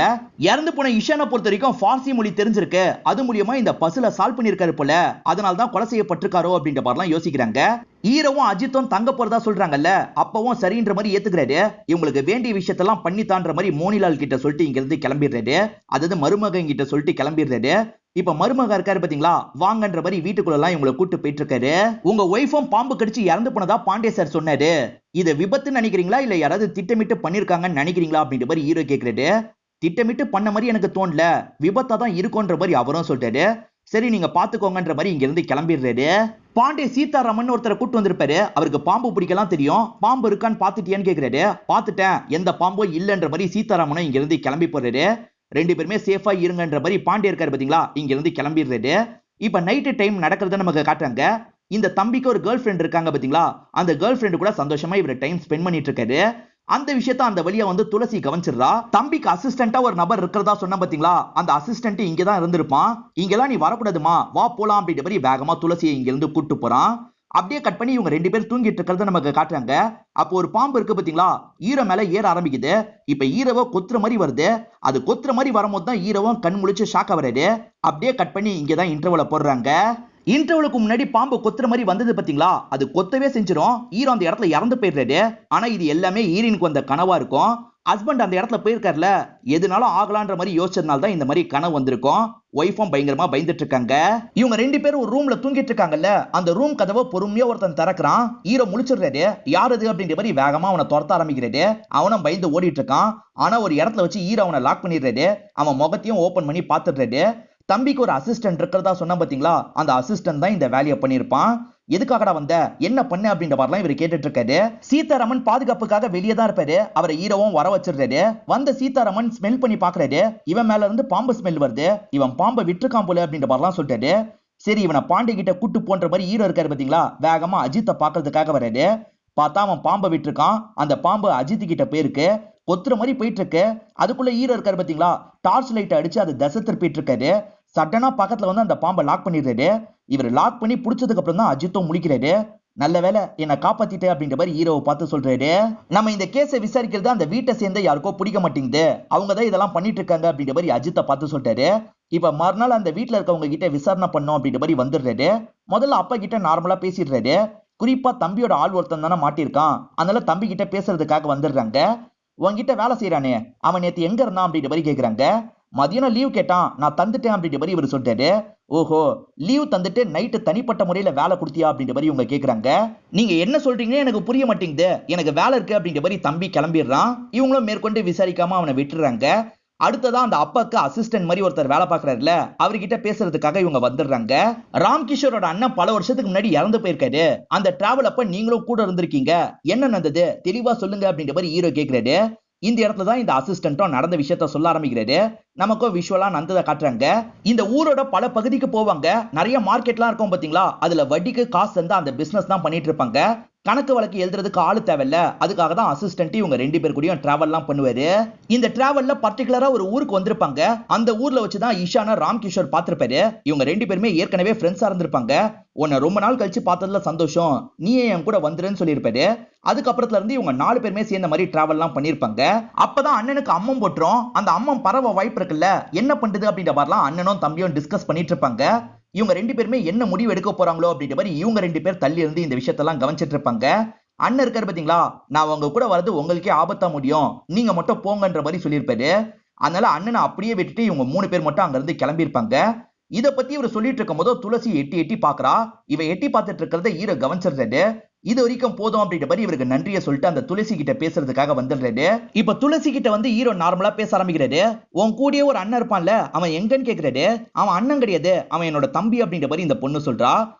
S1: இறந்து போன இஷானை பொறுத்த வரைக்கும் பார்சி மொழி தெரிஞ்சிருக்கு, அது மூலியமா இந்த பசில சால்வ் பண்ணிருக்காரு போல, அதனால தான் கொலை செய்யப்பட்டிருக்காரோ அப்படின்ற மாதிரிலாம் யோசிக்கிறாங்க. ஹீரோவும் அஜித்தும் தங்க போறதா சொல்றாங்கல்ல, அப்பவும் சரின்ற மாதிரி ஏத்துக்கிறாரு. இவங்களுக்கு வேண்டிய விஷயத்தெல்லாம் பண்ணித்தான்ற மாதிரி மோனிலால் கிட்ட சொல்லிட்டு இங்க இருந்து கிளம்பிடுறாரு. அதாவது மருமகன் கிட்ட சொல்லிட்டு கிளம்பிடுறாரு. இப்ப மருமக இருக்காரு பாத்தீங்களா, வாங்கன்ற மாதிரி வீட்டுக்குள்ள எல்லாம் இவங்களை கூட்டு போயிட்டு இருக்காரு. உங்க ஒய்ஃபும் பாம்பு கடிச்சு இறந்து போனதா பாண்டே சார் சொன்னாரு, இது விபத்து நினைக்கிறீங்களா இல்ல யாராவது திட்டமிட்டு பண்ணிருக்காங்கன்னு நினைக்கிறீங்களா அப்படின்ற மாதிரி ஹீரோ கேக்குறாரு. திட்டமிட்டு பண்ண மாதிரி எனக்கு தோணல, விபத்தா தான் இருக்கும்ன்ற மாதிரி அவரும் சொல்லிட்டாரு. சரி நீங்க பாத்துக்கோங்கன்ற மாதிரி இங்க இருந்து கிளம்பிடுறாரு. பாண்டே சீதாராமன் ஒருத்தரை கூட்டு வந்திருப்பாரு. அவருக்கு பாம்பு பிடிக்கலாம் தெரியும். பாம்பு இருக்கான்னு பாத்துட்டியான்னு கேக்குறாரு. பாத்துட்டேன், எந்த பாம்பும் இல்லன்ற மாதிரி சீதாராமனும் இங்க இருந்து கிளம்பி போறாரு. 2 பேருமே சேஃபா இருங்கன்ற மாதிரி பாண்டே இருக்காரு பாத்தீங்களா, இங்க இருந்து கிளம்பிடுறாரு. இப்ப நைட் டைம் நடக்கிறத நமக்கு காட்டுறாங்க. இந்த தம்பிக்கு ஒரு கேர்ள் ஃபிரெண்ட் இருக்காங்க பாத்தீங்களா, அந்த கேர்ள் ஃபிரெண்ட் கூட சந்தோஷமா இவர் டைம் ஸ்பெண்ட் பண்ணிட்டு இருக்காரு. அந்த விஷயத்த அந்த வழியா வந்து துளசி கவனிச்சிடுறா. தம்பிக்கு அசிஸ்டண்டா ஒரு நபர் இருக்கிறதா சொன்ன பாத்தீங்களா, அந்த அசிஸ்டன்ட் இங்கதான் இருந்திருப்பான். இங்கெல்லாம் நீ வரக்கூடாதுமா, வா போலாம் அப்படின்ற மாதிரி வேகமா துளசியை இங்க இருந்து கூட்டு போறான். அப்படியே கட் பண்ணி இவங்க 2 பேரும் தூங்கிட்டு இருக்கிறத நமக்கு காட்டுறாங்க. அப்போ ஒரு பாம்பு இருக்கு பாத்தீங்களா, ஈரோ மேல ஏற ஆரம்பிக்குது. இப்ப ஈரவ கொத்துற மாதிரி வருது. அது கொத்துற மாதிரி வரும்போது தான் ஈரவும் கண் முழிச்சு ஷாக்கா வராது. அப்படியே கட் பண்ணி இங்கதான் இன்டர்வல போடுறாங்க. இன்டர்வலுக்கு முன்னாடி பாம்பு கொத்துற மாதிரி வந்தது பாத்தீங்களா, அது கொத்தவே செஞ்சிடும். ஹீரோ அந்த இடத்துல இறந்து போயிடுறாரு. ஆனா இது எல்லாமே ஹீரோனுக்கு வந்த கனவா இருக்கும். ஹஸ்பண்ட் அந்த இடத்துல போயிருக்காருல, எதுனாலும் ஆகலான்ற மாதிரி யோசிச்சதுனால தான் இந்த மாதிரி கனவு வந்திருக்கும். ஒய்ஃபும் பயங்கரமா பயந்துட்டு இருக்காங்க. இவங்க 2 பேரும் ஒரு ரூம்ல தூங்கிட்டு இருக்காங்கல்ல, அந்த ரூம் கதவை பொறுமையா ஒருத்தன் திறக்கிறான். ஹீரோ முழிச்சிடுறாரு. யார் அது அப்படின்ற மாதிரி வேகமா அவனை துரத்த ஆரம்பிக்கிறாரு. அவனும் பயந்து ஓடிட்டு இருக்கான். ஆனா ஒரு இடத்துல வச்சு ஹீரோ அவனை லாக் பண்ணிடுறாரு. அவன் முகத்தையும் ஓபன் பண்ணி பாத்துடுறாரு. தம்பிக்கு ஒரு அசிஸ்டன்ட் இருக்கிறதா சொன்னா பாத்தீங்களா, அந்த அசிஸ்டன்ட் தான் இந்த வேலையை பண்ணிருப்பான். எதுக்காகடா வந்த, என்ன பண்ண அப்படின்ற மாதிரிலாம் இவர் கேட்டுட்டு இருக்காரு. சீதாராமன் பாதுகாப்புக்காக வெளியே தான் இருப்பாரு. அவரை ஹீரோவும் வர வச்சிடுறாரு. வந்த சீதாராமன் ஸ்மெல் பண்ணி பாக்குறாரு. இவன் மேல இருந்து பாம்பு ஸ்மெல் வருது, இவன் பாம்பை விட்டுருக்கான் போல அப்படின்ற மாதிரிலாம் சொல்லிட்டாரு. சரி இவனை பாண்டே கிட்ட கூட்டு போன்ற மாதிரி ஹீரோ இருக்காரு பாத்தீங்களா, வேகமா அஜித்தை பாக்குறதுக்காக வராரு. பார்த்தா அவன் பாம்பை விட்டுருக்கான். அந்த பாம்பு அஜித் கிட்ட போயிருக்கு, கொத்துற மாதிரி போயிட்டு இருக்கு. அதுக்குள்ள ஹீரோ இருக்காரு பாத்தீங்களா, டார்ச் லைட் அடிச்சு அது தசை திருப்பிட்டு இருக்காரு. சடனா பக்கத்துல வந்து அந்த பாம்பை லாக் பண்ணிடுறாரு. இவர் லாக் பண்ணி புடிச்சதுக்கு அப்புறம் தான் அஜித்தும் முடிக்கிறாரு. நல்ல வேலை என்ன காப்பாத்திட்டு அப்படின்ற மாதிரி ஹீரோவை பார்த்து சொல்றாரு. நம்ம இந்த கேஸை விசாரிக்கிறது அந்த வீட்டை சேர்ந்த யாருக்கோ பிடிக்க மாட்டேங்குது, அவங்க தான் இதெல்லாம் பண்ணிட்டு இருக்காங்க அப்படின்ற மாதிரி அஜித்தை பார்த்து சொல்றாரு. இப்ப மறுநாள் அந்த வீட்டுல இருக்கவங்க கிட்ட விசாரணை பண்ணோம் அப்படின்ற மாதிரி வந்துடுறாரு. முதல்ல அப்பா கிட்ட நார்மலா பேசிடுறாரு. குறிப்பா தம்பியோட ஆள் ஒருத்தன் தானே மாட்டிருக்கான், அதனால தம்பி கிட்ட பேசுறதுக்காக வந்துடுறாங்க. உன்கிட்ட வேலை செய்யறானே அவன் நேத்து எங்க இருந்தான் அப்படின்ற மாதிரி கேக்குறாங்க. மதியானம் லீவ் கேட்டான், நான் தந்துட்டேன் அப்படின்ற மாதிரி இவர் சொல்லிட்டாரு. ஓஹோ, லீவ் தந்துட்டு நைட்டு தனிப்பட்ட முறையில வேலை கொடுத்தியா அப்படின்ற மாதிரி இவங்க கேக்குறாங்க. நீங்க என்ன சொல்றீங்க எனக்கு புரிய மாட்டேங்குது, எனக்கு வேலை இருக்கு அப்படின்ற மாதிரி தம்பி கிளம்பிடுறான். இவங்களும் மேற்கொண்டு விசாரிக்காம அவனை விட்டுறாங்க. அடுத்ததா அந்த அப்பாக்கு அசிஸ்டன்ட் மாதிரி ஒருத்தர் வேலை பார்க்கறாருல, அவர்கிட்ட பேசுறதுக்காக இவங்க வந்துடுறாங்க. ராம்கிஷோரோட அண்ணன் பல வருஷத்துக்கு முன்னாடி இறந்து போயிருக்காரு. அந்த டிராவல் அப்ப நீங்களும் கூட இருந்திருக்கீங்க, என்ன நடந்தது தெளிவா சொல்லுங்க அப்படின்ற மாதிரி ஹீரோ கேக்குறாரு. இந்த இடத்துல தான் இந்த அசிஸ்டன்ட்டும் நடந்த விஷயத்த சொல்ல ஆரம்பிக்கிறாரு. நமக்கும் விஷுவலா நடந்ததை காட்டுறாங்க. இந்த ஊரோட பல பகுதிக்கு போவாங்க. நிறைய மார்க்கெட்லாம் இருக்கும் பாத்தீங்களா, அதுல வட்டிக்கு காசு தந்து அந்த பிசினஸ் தான் பண்ணிட்டு இருப்பாங்க. கணக்கு வழக்கு எழுதுறதுக்கு ஆளு தேவையில்ல, அதுக்காக தான் அசிஸ்டன்ட் இவங்க 2 பேர் கூடயும் டிராவல்லாம் பண்ணுவாரு. இந்த டிராவல்ல பர்டிகுலரா ஒரு ஊருக்கு வந்திருப்பாங்க. அந்த ஊர்ல வச்சுதான் ஈஷான ராம்கிஷோர் பார்த்திருப்பாரு. இவங்க 2 பேருமே ஏற்கனவே ஃப்ரெண்ட்ஸா இருந்திருப்பாங்க. உன்னை ரொம்ப நாள் கழிச்சு பார்த்ததுல சந்தோஷம், நீயே என் கூட வந்துருன்னு சொல்லியிருப்பாரு. அதுக்கப்புறத்துல இருந்து இவங்க 4 பேருமே சேர்ந்த மாதிரி டிராவல்லாம் பண்ணிருப்பாங்க. அப்பதான் அண்ணனுக்கு அம்மம் போட்டுரும். அந்த அம்மம் பரவ வாய்ப்பு இருக்குல்ல, என்ன பண்றது அப்படின்ற மாதிரிலாம் அண்ணனும் தம்பியும் டிஸ்கஸ் பண்ணிட்டு இருப்பாங்க. இவங்க 2 பேருமே என்ன முடிவு எடுக்க போறாங்களோ அப்படின்ற மாதிரி இவங்க 2 பேர் தள்ளி இருந்து இந்த விஷயத்தெல்லாம் கவனிச்சிட்டு இருப்பாங்க. அண்ணன் இருக்காரு பாத்தீங்களா, நான் உங்க கூட வரது உங்களுக்கே ஆபத்தா முடியும், நீங்க மட்டும் போங்கன்ற மாதிரி சொல்லியிருப்பாரு. அதனால அண்ணனை அப்படியே விட்டுட்டு இவங்க 3 பேர் மட்டும் அங்க இருந்து கிளம்பி இருப்பாங்க. இத பத்தி இவர் சொல்லிட்டு இருக்கும் போது துளசி எட்டி எட்டி பாக்குறா. இவ எட்டி பார்த்துட்டு இருக்கிறத ஹீரோ கவனிச்சிடுறாரு. இது வரைக்கும் போதும் அப்படின்ற மாதிரி இவருக்கு நன்றியை சொல்லிட்டு அந்த துளசி கிட்ட பேசுறதுக்காக வந்துடுறாரு. இப்ப துளசி கிட்ட வந்து ஹீரோ நார்மலா பேச ஆரம்பிக்கிறாரு. உன் கூடயே ஒரு அண்ணன் இருப்பான்ல, அவன் எங்கன்னு கேக்குறாரு. அவன் அண்ணன் கிடையாது, அவன் என்னோட தம்பி அப்படின்ற மாதிரி இந்த பொண்ணு சொல்றா.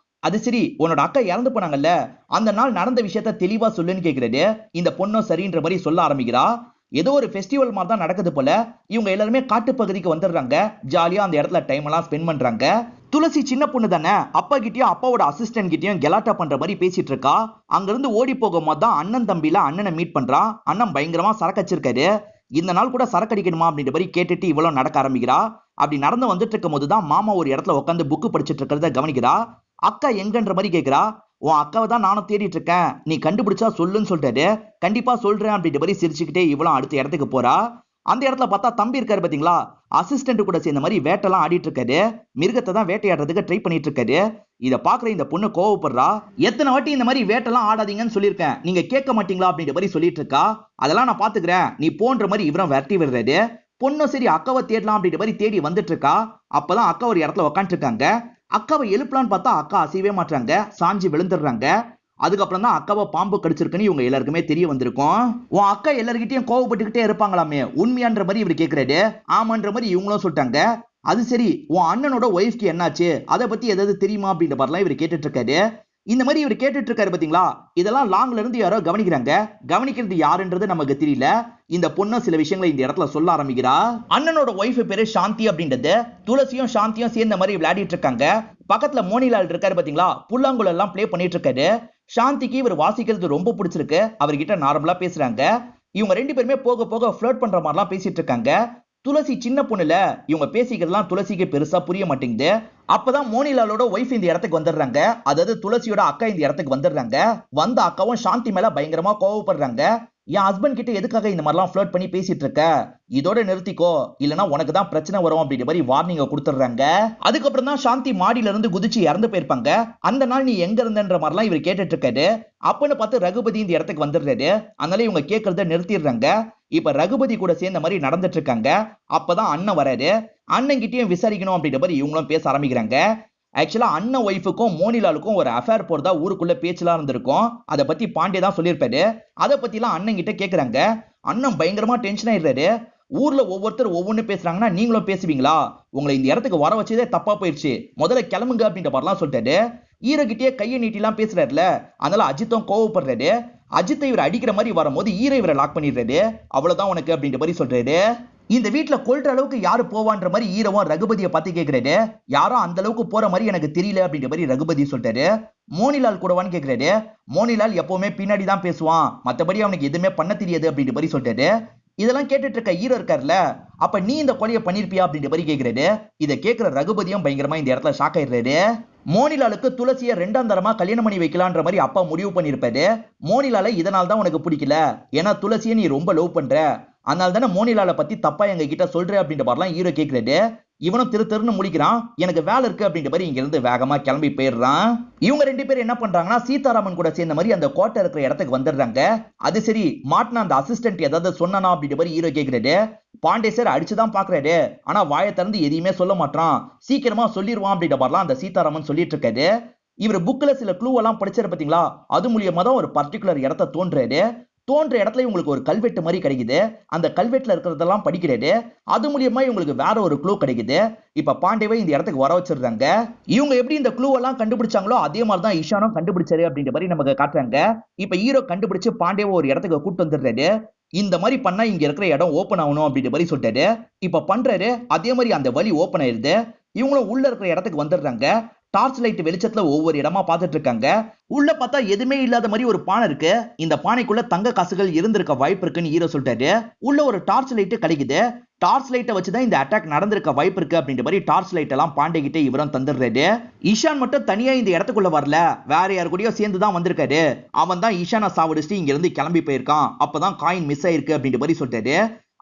S1: அது சரி, உன்னோட அக்கா இறந்து போனாங்கல்ல, அந்த நாள் நடந்த விஷயத்த தெளிவா சொல்லுன்னு கேக்குறாரு. இந்த பொண்ணும் சரின்ற மாதிரி சொல்ல ஆரம்பிக்கிறா. ஏதோ ஒரு ஃபெஸ்டிவல் மாதிரி தான் நடக்குது போல. இவங்க எல்லாருமே காட்டு பகுதிக்கு வந்துடுறாங்க. ஜாலியா அந்த இடத்துல டைம் எல்லாம் ஸ்பெண்ட் பண்றாங்க. துளசி சின்ன பொண்ணு தானே, அப்பா கிட்டயும் அப்பாவோட அசிஸ்டன்ட் கிட்டயும் கெலாட்டா பண்ற மாதிரி பேசிட்டு இருக்கா. அங்க இருந்து ஓடி போகும்போது தான் அண்ணன் தம்பில அண்ணனை மீட் பண்றான். அண்ணன் பயங்கரமா சரக்கு வச்சிருக்காரு. இந்த நாள் கூட சரக்கு அடிக்கணுமா அப்படின்ற மாதிரி கேட்டுட்டு இவ்வளவு நடக்க ஆரம்பிக்கிறா. அப்படி நடந்து வந்துட்டு இருக்கும் போதுதான் மாமா ஒரு இடத்துல உட்காந்து புக்கு படிச்சிட்டு இருக்கிறத கவனிக்கிறா. அக்கா எங்கன்ற மாதிரி கேக்குறா. உன் அக்காவை தான் நானும் தேடிட்டு இருக்கேன், நீ கண்டுபிடிச்சா சொல்லுன்னு சொல்லிட்டாரு. கண்டிப்பா சொல்றேன் அப்படின்ற மாதிரி சிரிச்சுக்கிட்டே இவ்வளவு அடுத்த இடத்துக்கு போறா. அந்த இடத்துல பார்த்தா தம்பி இருக்காரு பாத்தீங்களா, அசிஸ்டன்ட் கூட சேர்ந்த மாதிரி வேட்டெல்லாம் ஆடிட்டு இருக்காரு. மிருகத்தை தான் வேட்டையாடுறதுக்கு ட்ரை பண்ணிட்டு இருக்காரு. இத பாக்குற இந்த பொண்ணு கோவப்படுறா. எத்தனை வாட்டி இந்த மாதிரி வேட்டெல்லாம் ஆடாதீங்கன்னு சொல்லியிருக்கேன், நீங்க கேட்க மாட்டீங்களா அப்படின்ற மாதிரி சொல்லிட்டு இருக்கா. அதெல்லாம் நான் பாத்துக்கிறேன், நீ போன்ற மாதிரி இவரும் விரட்டி விடுறாரு. பொண்ணும் சரி அக்காவை தேடலாம் அப்படின்ற மாதிரி தேடி வந்துட்டு இருக்கா. அப்பதான் அக்கா ஒரு இடத்துல உட்காந்துட்டு இருக்காங்க. அக்காவை எழுப்பலான்னு பார்த்தா அக்கா அசையவே மாட்டாங்க, சாஞ்சி விழுந்துடுறாங்க. அதுக்கப்புறம் தான் அக்காவை பாம்பு கடிச்சிருக்குன்னு இவங்க எல்லாருக்குமே தெரிய வந்திருக்கும். உன் அக்கா எல்லார்கிட்டயும் கோவப்பட்டுக்கிட்டே இருப்பாங்களாமே, உண்மையான்ற மாதிரி இவர் கேக்குறாரு. ஆமான்ற மாதிரி இவங்களும் சொல்லிட்டாங்க. அது சரி, உன் அண்ணனோட ஒய்ஃப்க்கு என்னாச்சு, அதை பத்தி ஏதாவது தெரியுமா அப்படின்ற மாதிரிலாம் இவர் கேட்டுட்டு இருக்காரு. இந்த மாதிரி இவர் கேட்டுட்டு இருக்காரு பாத்தீங்களா, இதெல்லாம் லாங்ல இருந்து யாரோ கவனிக்கிறாங்க. கவனிக்கிறது யாருன்றது நமக்கு தெரியல. இந்த பொண்ணு சில விஷயங்களை இந்த இடத்துல சொல்ல ஆரம்பிக்கிறா. அண்ணனோட ஒய்ஃப் பேரு சாந்தி அப்படின்றது. துளசியும் சாந்தியும் சேர்ந்த மாதிரி விளையாடிட்டு இருக்காங்க. பக்கத்துல மோனிலால் இருக்காரு பாத்தீங்களா, புல்லாங்குழல் எல்லாம் பிளே பண்ணிட்டு இருக்காரு. சாந்திக்கு இவர் வாசிக்கிறது ரொம்ப பிடிச்சிருக்கு. அவர்கிட்ட நார்மலா பேசுறாங்க. இவங்க 2 பேருமே போக போக ஃப்ளர்ட் பண்ற மாதிரிலாம் பேசிட்டு இருக்காங்க. துளசி சின்ன பொண்ணுல, இவங்க பேசிக்கிறதுலாம் துளசிக்கு பெருசா புரிய மாட்டேங்குது. அப்பதான் மோனிலாலோட ஒய்ஃப் இந்த இடத்துக்கு வந்துடுறாங்க. அதாவது துளசியோட அக்கா இந்த இடத்துக்கு வந்துடுறாங்க. வந்த அக்காவும் சாந்தி மேல பயங்கரமா கோவப்படுறாங்க. என் ஹஸ்பண்ட் கிட்ட எதுக்காக இந்த மாதிரிலாம் ஃப்ளர்ட் பண்ணி பேசிட்டு இருக்க, இதோட நிறுத்திக்கோ, இல்லனா உனக்கு தான் பிரச்சனை வரும் அப்படின்ற மாதிரி வார்னிங்க கொடுத்துறாங்க. அதுக்கப்புறம் தான் சாந்தி மாடியில இருந்து குதிச்சு இறந்து போயிருப்பாங்க. அந்த நாள் நீ எங்க இருந்தன்ற மாதிரிலாம் இவர் கேட்டுட்டு இருக்காரு. அப்பன்னு பார்த்து ரகுபதி இந்த இடத்துக்கு வந்துடுறாரு. அதனால இவங்க கேட்கறத நிறுத்திடுறாங்க. இப்ப ரகுபதி கூட சேர்ந்த மாதிரி நடந்துட்டு இருக்காங்க. அப்பதான் அண்ணன் வராரு. அண்ணன் கிட்டயும் விசாரிக்கணும் அப்படின்ற மாதிரி இவங்களும் பேச ஆரம்பிக்கிறாங்க. ஆக்சுவலா அண்ணன் ஒய்ஃபுக்கும் மோனிலாலுக்கும் ஒரு அஃபேர் போறதா ஊருக்குள்ள பேச்செல்லாம் இருந்திருக்கும். அதை பத்தி பாண்டே தான் சொல்லியிருப்பாரு. அதை பத்தி எல்லாம் அண்ணன் கிட்ட கேக்குறாங்க. அண்ணன் பயங்கரமா டென்ஷன் ஆயிடுறாரு. ஊர்ல ஒவ்வொருத்தர் ஒவ்வொன்னு பேசுறாங்கன்னா நீங்களும் பேசுவீங்களா, உங்களை இந்த இடத்துக்கு வர வச்சதே தப்பா போயிடுச்சு, முதல்ல கிளம்புங்க அப்படின்ற மாதிரிலாம் சொல்லிட்டாரு. ஈரகிட்டே கையை நீட்டிலாம் பேசுறாருல, அதனால அஜித்தும் கோவப்படுறாரு. அஜித்தை இவர் அடிக்கிற மாதிரி வரும்போது ஈர இவரை லாக் பண்ணிடுறாரு. அவ்வளவுதான் உனக்கு அப்படின்ற மாதிரி சொல்றாரு. இந்த வீட்டுல கொல்ற அளவுக்கு யாரு போவான்ற மாதிரி ஈரவும் ரகுபதியை பத்தி கேக்குறாரு. யாரும் அந்த அளவுக்கு போற மாதிரி எனக்கு தெரியல அப்படின்ற மாதிரி ரகுபதி சொல்றாரு. மோனிலால் கூடவான்னு கேக்குறாரு. மோனிலால் எப்பவுமே பின்னாடி தான் பேசுவான், மத்தபடி அவனுக்கு எதுவுமே பண்ண தெரியாது அப்படின்ற மாதிரி சொல்றாரு. இதெல்லாம் கேட்டுட்டு இருக்க ஹீரோ இருக்காருல்ல, அப்ப நீ இந்த கொலையை பண்ணிருப்பியா அப்படின்ற மாதிரி கேக்குறாரு. இதை கேட்கிற ரகுபதியும் பயங்கரமா இந்த இடத்துல ஷாக் ஆயிடுறாரு. மோனிலாலுக்கு துளசியை 2ஆம் தரமா கல்யாணம் பண்ணி வைக்கலான்ற மாதிரி அப்பா முடிவு பண்ணிருப்பாரு. மோனிலால இதனால தான் உனக்கு பிடிக்கல, ஏன்னா துளசியை நீ ரொம்ப லவ் பண்ற, அதனால தானே மோனிலால பத்தி தப்பா எங்க கிட்ட சொல்ற அப்படின்ற மாதிரிலாம் ஹீரோ கேக்குறாரு. இவனும் திருன்னு முடிக்கிறான். எனக்கு வேலை இருக்கு அப்படின்ற மாதிரி இங்க இருந்து வேகமா கிளம்பி போயிடுறான். இவங்க 2 பேரும் என்ன பண்றாங்கன்னா சீதாராமன் கூட சேர்ந்த மாதிரி அந்த கோட்டை இருக்கிற இடத்துக்கு வந்துடுறாங்க. அது சரி, மாட்டின அந்த அசிஸ்டன்ட் ஏதாவது சொன்னானா அப்படின்ற மாதிரி ஹீரோ கேக்குறாரு. பாண்டே சார் அடிச்சுதான் பாக்குறாரு, ஆனா வாயை திறந்து எதையுமே சொல்ல மாட்டான், சீக்கிரமா சொல்லிடுவான் அப்படின்ற மாதிரிலாம் அந்த சீதாராமன் சொல்லிட்டு இருக்காரு. இவர் புக்ல சில க்ளூ எல்லாம் படிச்சாரு பாத்தீங்களா, அது மூலியமா தான் ஒரு பர்டிகுலர் இடத்தை தோன்றாரு. தோன்ற இடத்துல இவங்களுக்கு ஒரு கல்வெட்டு மாதிரி கிடைக்குது. அந்த கல்வெட்டுல இருக்கிறதெல்லாம் படிக்கிறாரு. அது மூலியமா இவங்களுக்கு வேற ஒரு க்ளூ கிடைக்குது. இப்ப பாண்டேவை இந்த இடத்துக்கு வர வச்சிருந்தாங்க. இவங்க எப்படி இந்த க்ளூ எல்லாம் கண்டுபிடிச்சாங்களோ அதே மாதிரி தான் ஈஷானும் கண்டுபிடிச்சாரு அப்படின்ற மாதிரி நமக்கு காட்டுறாங்க. இப்ப ஹீரோ கண்டுபிடிச்சு பாண்டேவை ஒரு இடத்துக்கு கூட்டு வந்துடுறாரு. இந்த மாதிரி பண்ணா இங்க இருக்கிற இடம் ஓபன் ஆகணும் அப்படின்ற மாதிரி சொல்லிட்டாரு. இப்ப பண்றாரு, அதே மாதிரி அந்த வழி ஓபன் ஆயிருது. இவங்களும் உள்ள இருக்கிற இடத்துக்கு வந்துடுறாங்க. டார்ச் லைட் வெளிச்சத்துல ஒவ்வொரு இடமா பார்த்துட்டு இருக்காங்க. உள்ள பார்த்தா எதுவுமே இல்லாத மாதிரி ஒரு பானை இருக்கு. இந்த பானைக்குள்ள தங்க காசுகள் இருந்திருக்க வாய்ப்பு இருக்குன்னு ஹீரோ சொல்லிட்டாரு. உள்ள ஒரு டார்ச் லைட் கிடைக்குது. டார்ச் லைட்டை வச்சுதான் இந்த அட்டாக் நடந்திருக்க வாய்ப்பு இருக்கு அப்படின்ற மாதிரி டார்ச் லைட் எல்லாம் பாண்டே கிட்ட இவரும் தந்துடுறாரு. ஈஷான் மட்டும் தனியா இந்த இடத்துக்குள்ள வரல, வேற யாரு கூடயோ சேர்ந்து தான் வந்திருக்காரு. அவன் தான் ஈஷானை சாவடிச்சுட்டு இங்க இருந்து கிளம்பி போயிருக்கான். அப்பதான் காயின் மிஸ் ஆயிருக்கு அப்படின்ற மாதிரி சொல்லிட்டாரு.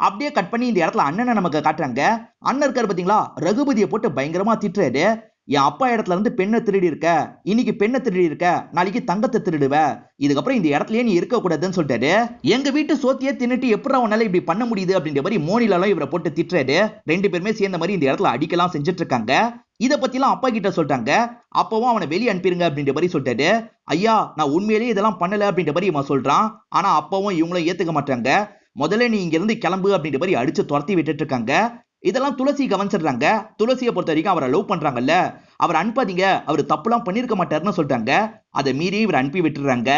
S1: அப்படியே கட் பண்ணி இந்த இடத்துல அண்ணனை நமக்கு காட்டுறாங்க. அண்ணன் இருக்காரு பாத்தீங்களா, ரகுபதியை போட்டு பயங்கரமா திட்டுறாரு. என் அப்பா இடத்துல இருந்து பெண்ணை திருடி இருக்க, இன்னைக்கு பெண்ணை திருடி இருக்க, நாளைக்கு தங்கத்தை திருடுவ, இதுக்கப்புறம் இந்த இடத்துலயே நீ இருக்க கூடாதுன்னு சொல்லிட்டாரு. எங்க வீட்டு சோத்தியே தின்னுட்டு எப்படி உன்னால இப்படி பண்ண முடியுது அப்படின்ற மாதிரி மோனிலாலும் இவரை போட்டு திட்டுறாரு. ரெண்டு பேருமே சேர்ந்த மாதிரி இந்த இடத்துல அடிக்கலாம் செஞ்சுட்டு இருக்காங்க. இத பத்தி எல்லாம் அப்பா கிட்ட சொல்லிட்டாங்க. அப்பவும் அவனை வெளியே அனுப்பிருங்க அப்படின்ற மாதிரி சொல்லிட்டாரு. ஐயா, நான் உண்மையிலேயே இதெல்லாம் பண்ணல அப்படின்ற மாதிரி இவன் சொல்றான். ஆனா அப்பவும் இவங்களும் ஏத்துக்க மாட்டாங்க. முதல்ல நீ இங்க இருந்து கிளம்பு அப்படின்ற மாதிரி அடிச்சு துரத்தி விட்டுட்டு இருக்காங்க. இதெல்லாம் துளசி கவனிச்சிடுறாங்க. துளசியை பொறுத்த வரைக்கும் அவரை லவ் பண்றாங்கல்ல, அவர் அனுப்பாதீங்க, அவர் தப்புலாம் பண்ணிருக்க மாட்டாருன்னு சொல்லிட்டாங்க. அதை மீறி இவர் அனுப்பி விட்டுறாங்க.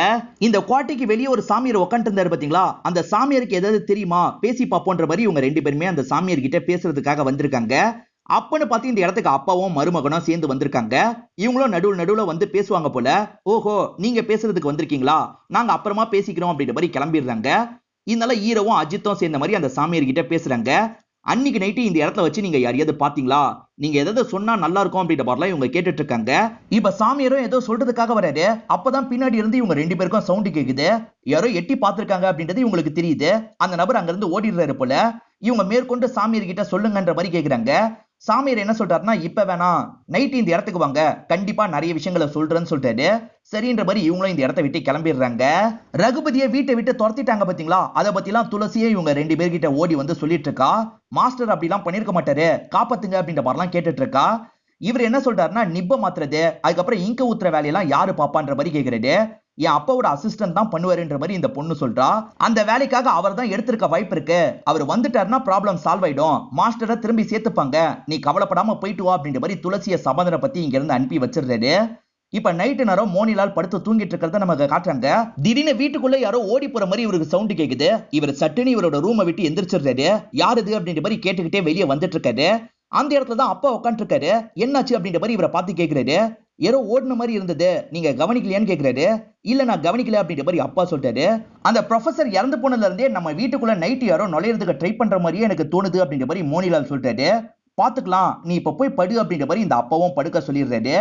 S1: இந்த கோட்டைக்கு வெளியே ஒரு சாமியார் உட்காந்து இருந்தாரு பாத்தீங்களா, அந்த சாமியாருக்கு ஏதாவது தெரியுமா, பேசி பாப்போன்ற மாதிரி இவங்க ரெண்டு பேருமே அந்த சாமியார் கிட்ட பேசுறதுக்காக வந்திருக்காங்க. அப்பன்னு பார்த்து இந்த இடத்துக்கு அப்பாவும் மருமகனும் சேர்ந்து வந்திருக்காங்க. இவங்களும் நடுவுல வந்து பேசுவாங்க போல. ஓஹோ, நீங்க பேசுறதுக்கு வந்திருக்கீங்களா, நாங்க அப்புறமா பேசிக்கிறோம் அப்படின்ற மாதிரி கிளம்பிடுறாங்க. இதனால ஹீரோவும் அஜித்தும் சேர்ந்த மாதிரி அந்த சாமியார் கிட்ட பேசுறாங்க. அன்னைக்கு நைட்டு இந்த இடத்துல வச்சு நீங்க யாரையாவது பாத்தீங்களா, நீங்க ஏதாவது சொன்னா நல்லா இருக்கும் அப்படின்ற மாதிரிலாம் இவங்க கேட்டுட்டு இருக்காங்க. இப்ப சாமியாரும் ஏதோ சொல்றதுக்காக வராரு. அப்பதான் பின்னாடி இருந்து இவங்க ரெண்டு பேருக்கும் சவுண்ட் கேக்குது. யாரோ எட்டி பாத்துருக்காங்க அப்படின்றது இவங்களுக்கு தெரியுது. அந்த நபர் அங்க இருந்து ஓடிடுறாரு போல. இவங்க மேற்கொண்டு சாமியார் கிட்ட சொல்லுங்கன்ற மாதிரி கேக்குறாங்க. சாமியார் என்ன சொல்றாருன்னா, இப்ப வேணாம், நைட் இந்த இடத்துக்கு வாங்க, கண்டிப்பா நிறைய விஷயங்களை சொல்றேன்னு சொல்லிட்டாரு. சரின்ற மாதிரி இவங்களும் இந்த இடத்தை விட்டு கிளம்பிடுறாங்க. ரகுபதியை வீட்டை விட்டு துரத்திட்டாங்க பாத்தீங்களா, அதை பத்தி எல்லாம் துளசியே இவங்க ரெண்டு பேர்கிட்ட ஓடி வந்து சொல்லிட்டு இருக்கா. மாஸ்டர் அப்படிலாம் பண்ணிருக்க மாட்டாரு, காப்பாத்துங்க அப்படின்ற மாதிரிலாம் கேட்டுட்டு இருக்கா. இவர் என்ன சொல்றாருன்னா, நிப்ப மாத்துறது, அதுக்கப்புறம் இங்க ஊத்துற வேலையெல்லாம் யாரு பாப்பான்ற மாதிரி கேக்குறாரு. என் அப்பாவோட அசிஸ்டன்ட் தான் பண்ணுவாருன்ற மாதிரி இந்த பொண்ணு சொல்றா. அந்த வேலைக்காக அவர் தான் எடுத்திருக்க வாய்ப்பு இருக்கு, அவர் வந்துட்டாருன்னா ப்ராப்ளம் சால்வ் ஆயிடும், மாஸ்டரை திரும்பி சேர்த்துப்பாங்க, நீ கவலைப்படாம போயிட்டு வா அப்படின்ற மாதிரி துளசிய சமாதான பத்தி இங்க இருந்து அனுப்பி வச்சிருக்காரு. இப்ப நைட்டு நேரம் மோனிலால் படுத்து தூங்கிட்டு இருக்கிறத நமக்கு காட்டுறாங்க. திடீர்னு வீட்டுக்குள்ள யாரோ ஓடி போற மாதிரி இவருக்கு சவுண்ட் கேக்குது. இவர் சட்டுன்னு இவரோட ரூமை விட்டு எந்திரிச்சிடுறாரு. யாருது அப்படின்ற மாதிரி கேட்டுக்கிட்டே வெளியே வந்துட்டு இருக்காரு. அந்த இடத்துல தான் அப்பா உட்காந்து இருக்காரு. என்னாச்சு அப்படின்ற மாதிரி இவரை பார்த்து கேட்கிறாரு. ஏதோ ஓடின மாதிரி இருந்தது, நீங்க கவனிக்கலையான்னு கேட்கிறாரு. இல்ல, நான் கவனிக்கல அப்படின்ற மாதிரி அப்பா சொல்லிட்டாரு. அந்த ப்ரொஃபசர் இறந்து போனதுல இருந்தே நம்ம வீட்டுக்குள்ள நைட் யாரோ நுழையிறதுக்கு ட்ரை பண்ற மாதிரியே எனக்கு தோணுது அப்படின்ற மாதிரி மோனிலால் சொல்லிட்டாரு. பாத்துக்கலாம், நீ இப்ப போய் படு அப்படின்ற மாதிரி இந்த அப்பாவும் படுக்க சொல்லிடுறாரு.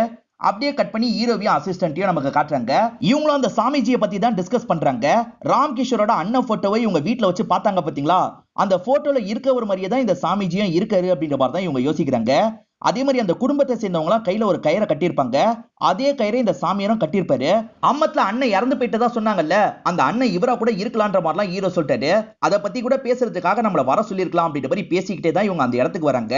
S1: அப்படியே கட் பண்ணி ஹீரோவையும் அசிஸ்டன்ட்டையும் நமக்கு காட்டுறாங்க. இவங்களும் அந்த சாமிஜியை பத்தி தான் டிஸ்கஸ் பண்றாங்க. ராம்கிஷோரோட அண்ணன் போட்டோவை இவங்க வீட்டுல வச்சு பார்த்தாங்க பாத்தீங்களா, அந்த போட்டோல இருக்க ஒரு மாதிரியே தான் இந்த சாமிஜியும் இருக்காரு அப்படின்ற மாதிரி தான் இவங்க யோசிக்கிறாங்க. அதே மாதிரி அந்த குடும்பத்தை சேர்ந்தவங்க கையில ஒரு கயிறை கட்டியிருப்பாங்க. அதே கயிறை இந்த சாமியாரும் கட்டியிருப்பாரு. அம்மத்துல அண்ணன் இறந்து போயிட்டதா சொன்னாங்கல்ல, அந்த அண்ணன் இவரா கூட இருக்கலான்ற மாதிரிலாம் ஹீரோ சொல்லிட்டாரு. அதை பத்தி கூட பேசுறதுக்காக நம்மள வர சொல்லிருக்கலாம் அப்படின்ற மாதிரி பேசிக்கிட்டே தான் இவங்க அந்த இடத்துக்கு வராங்க.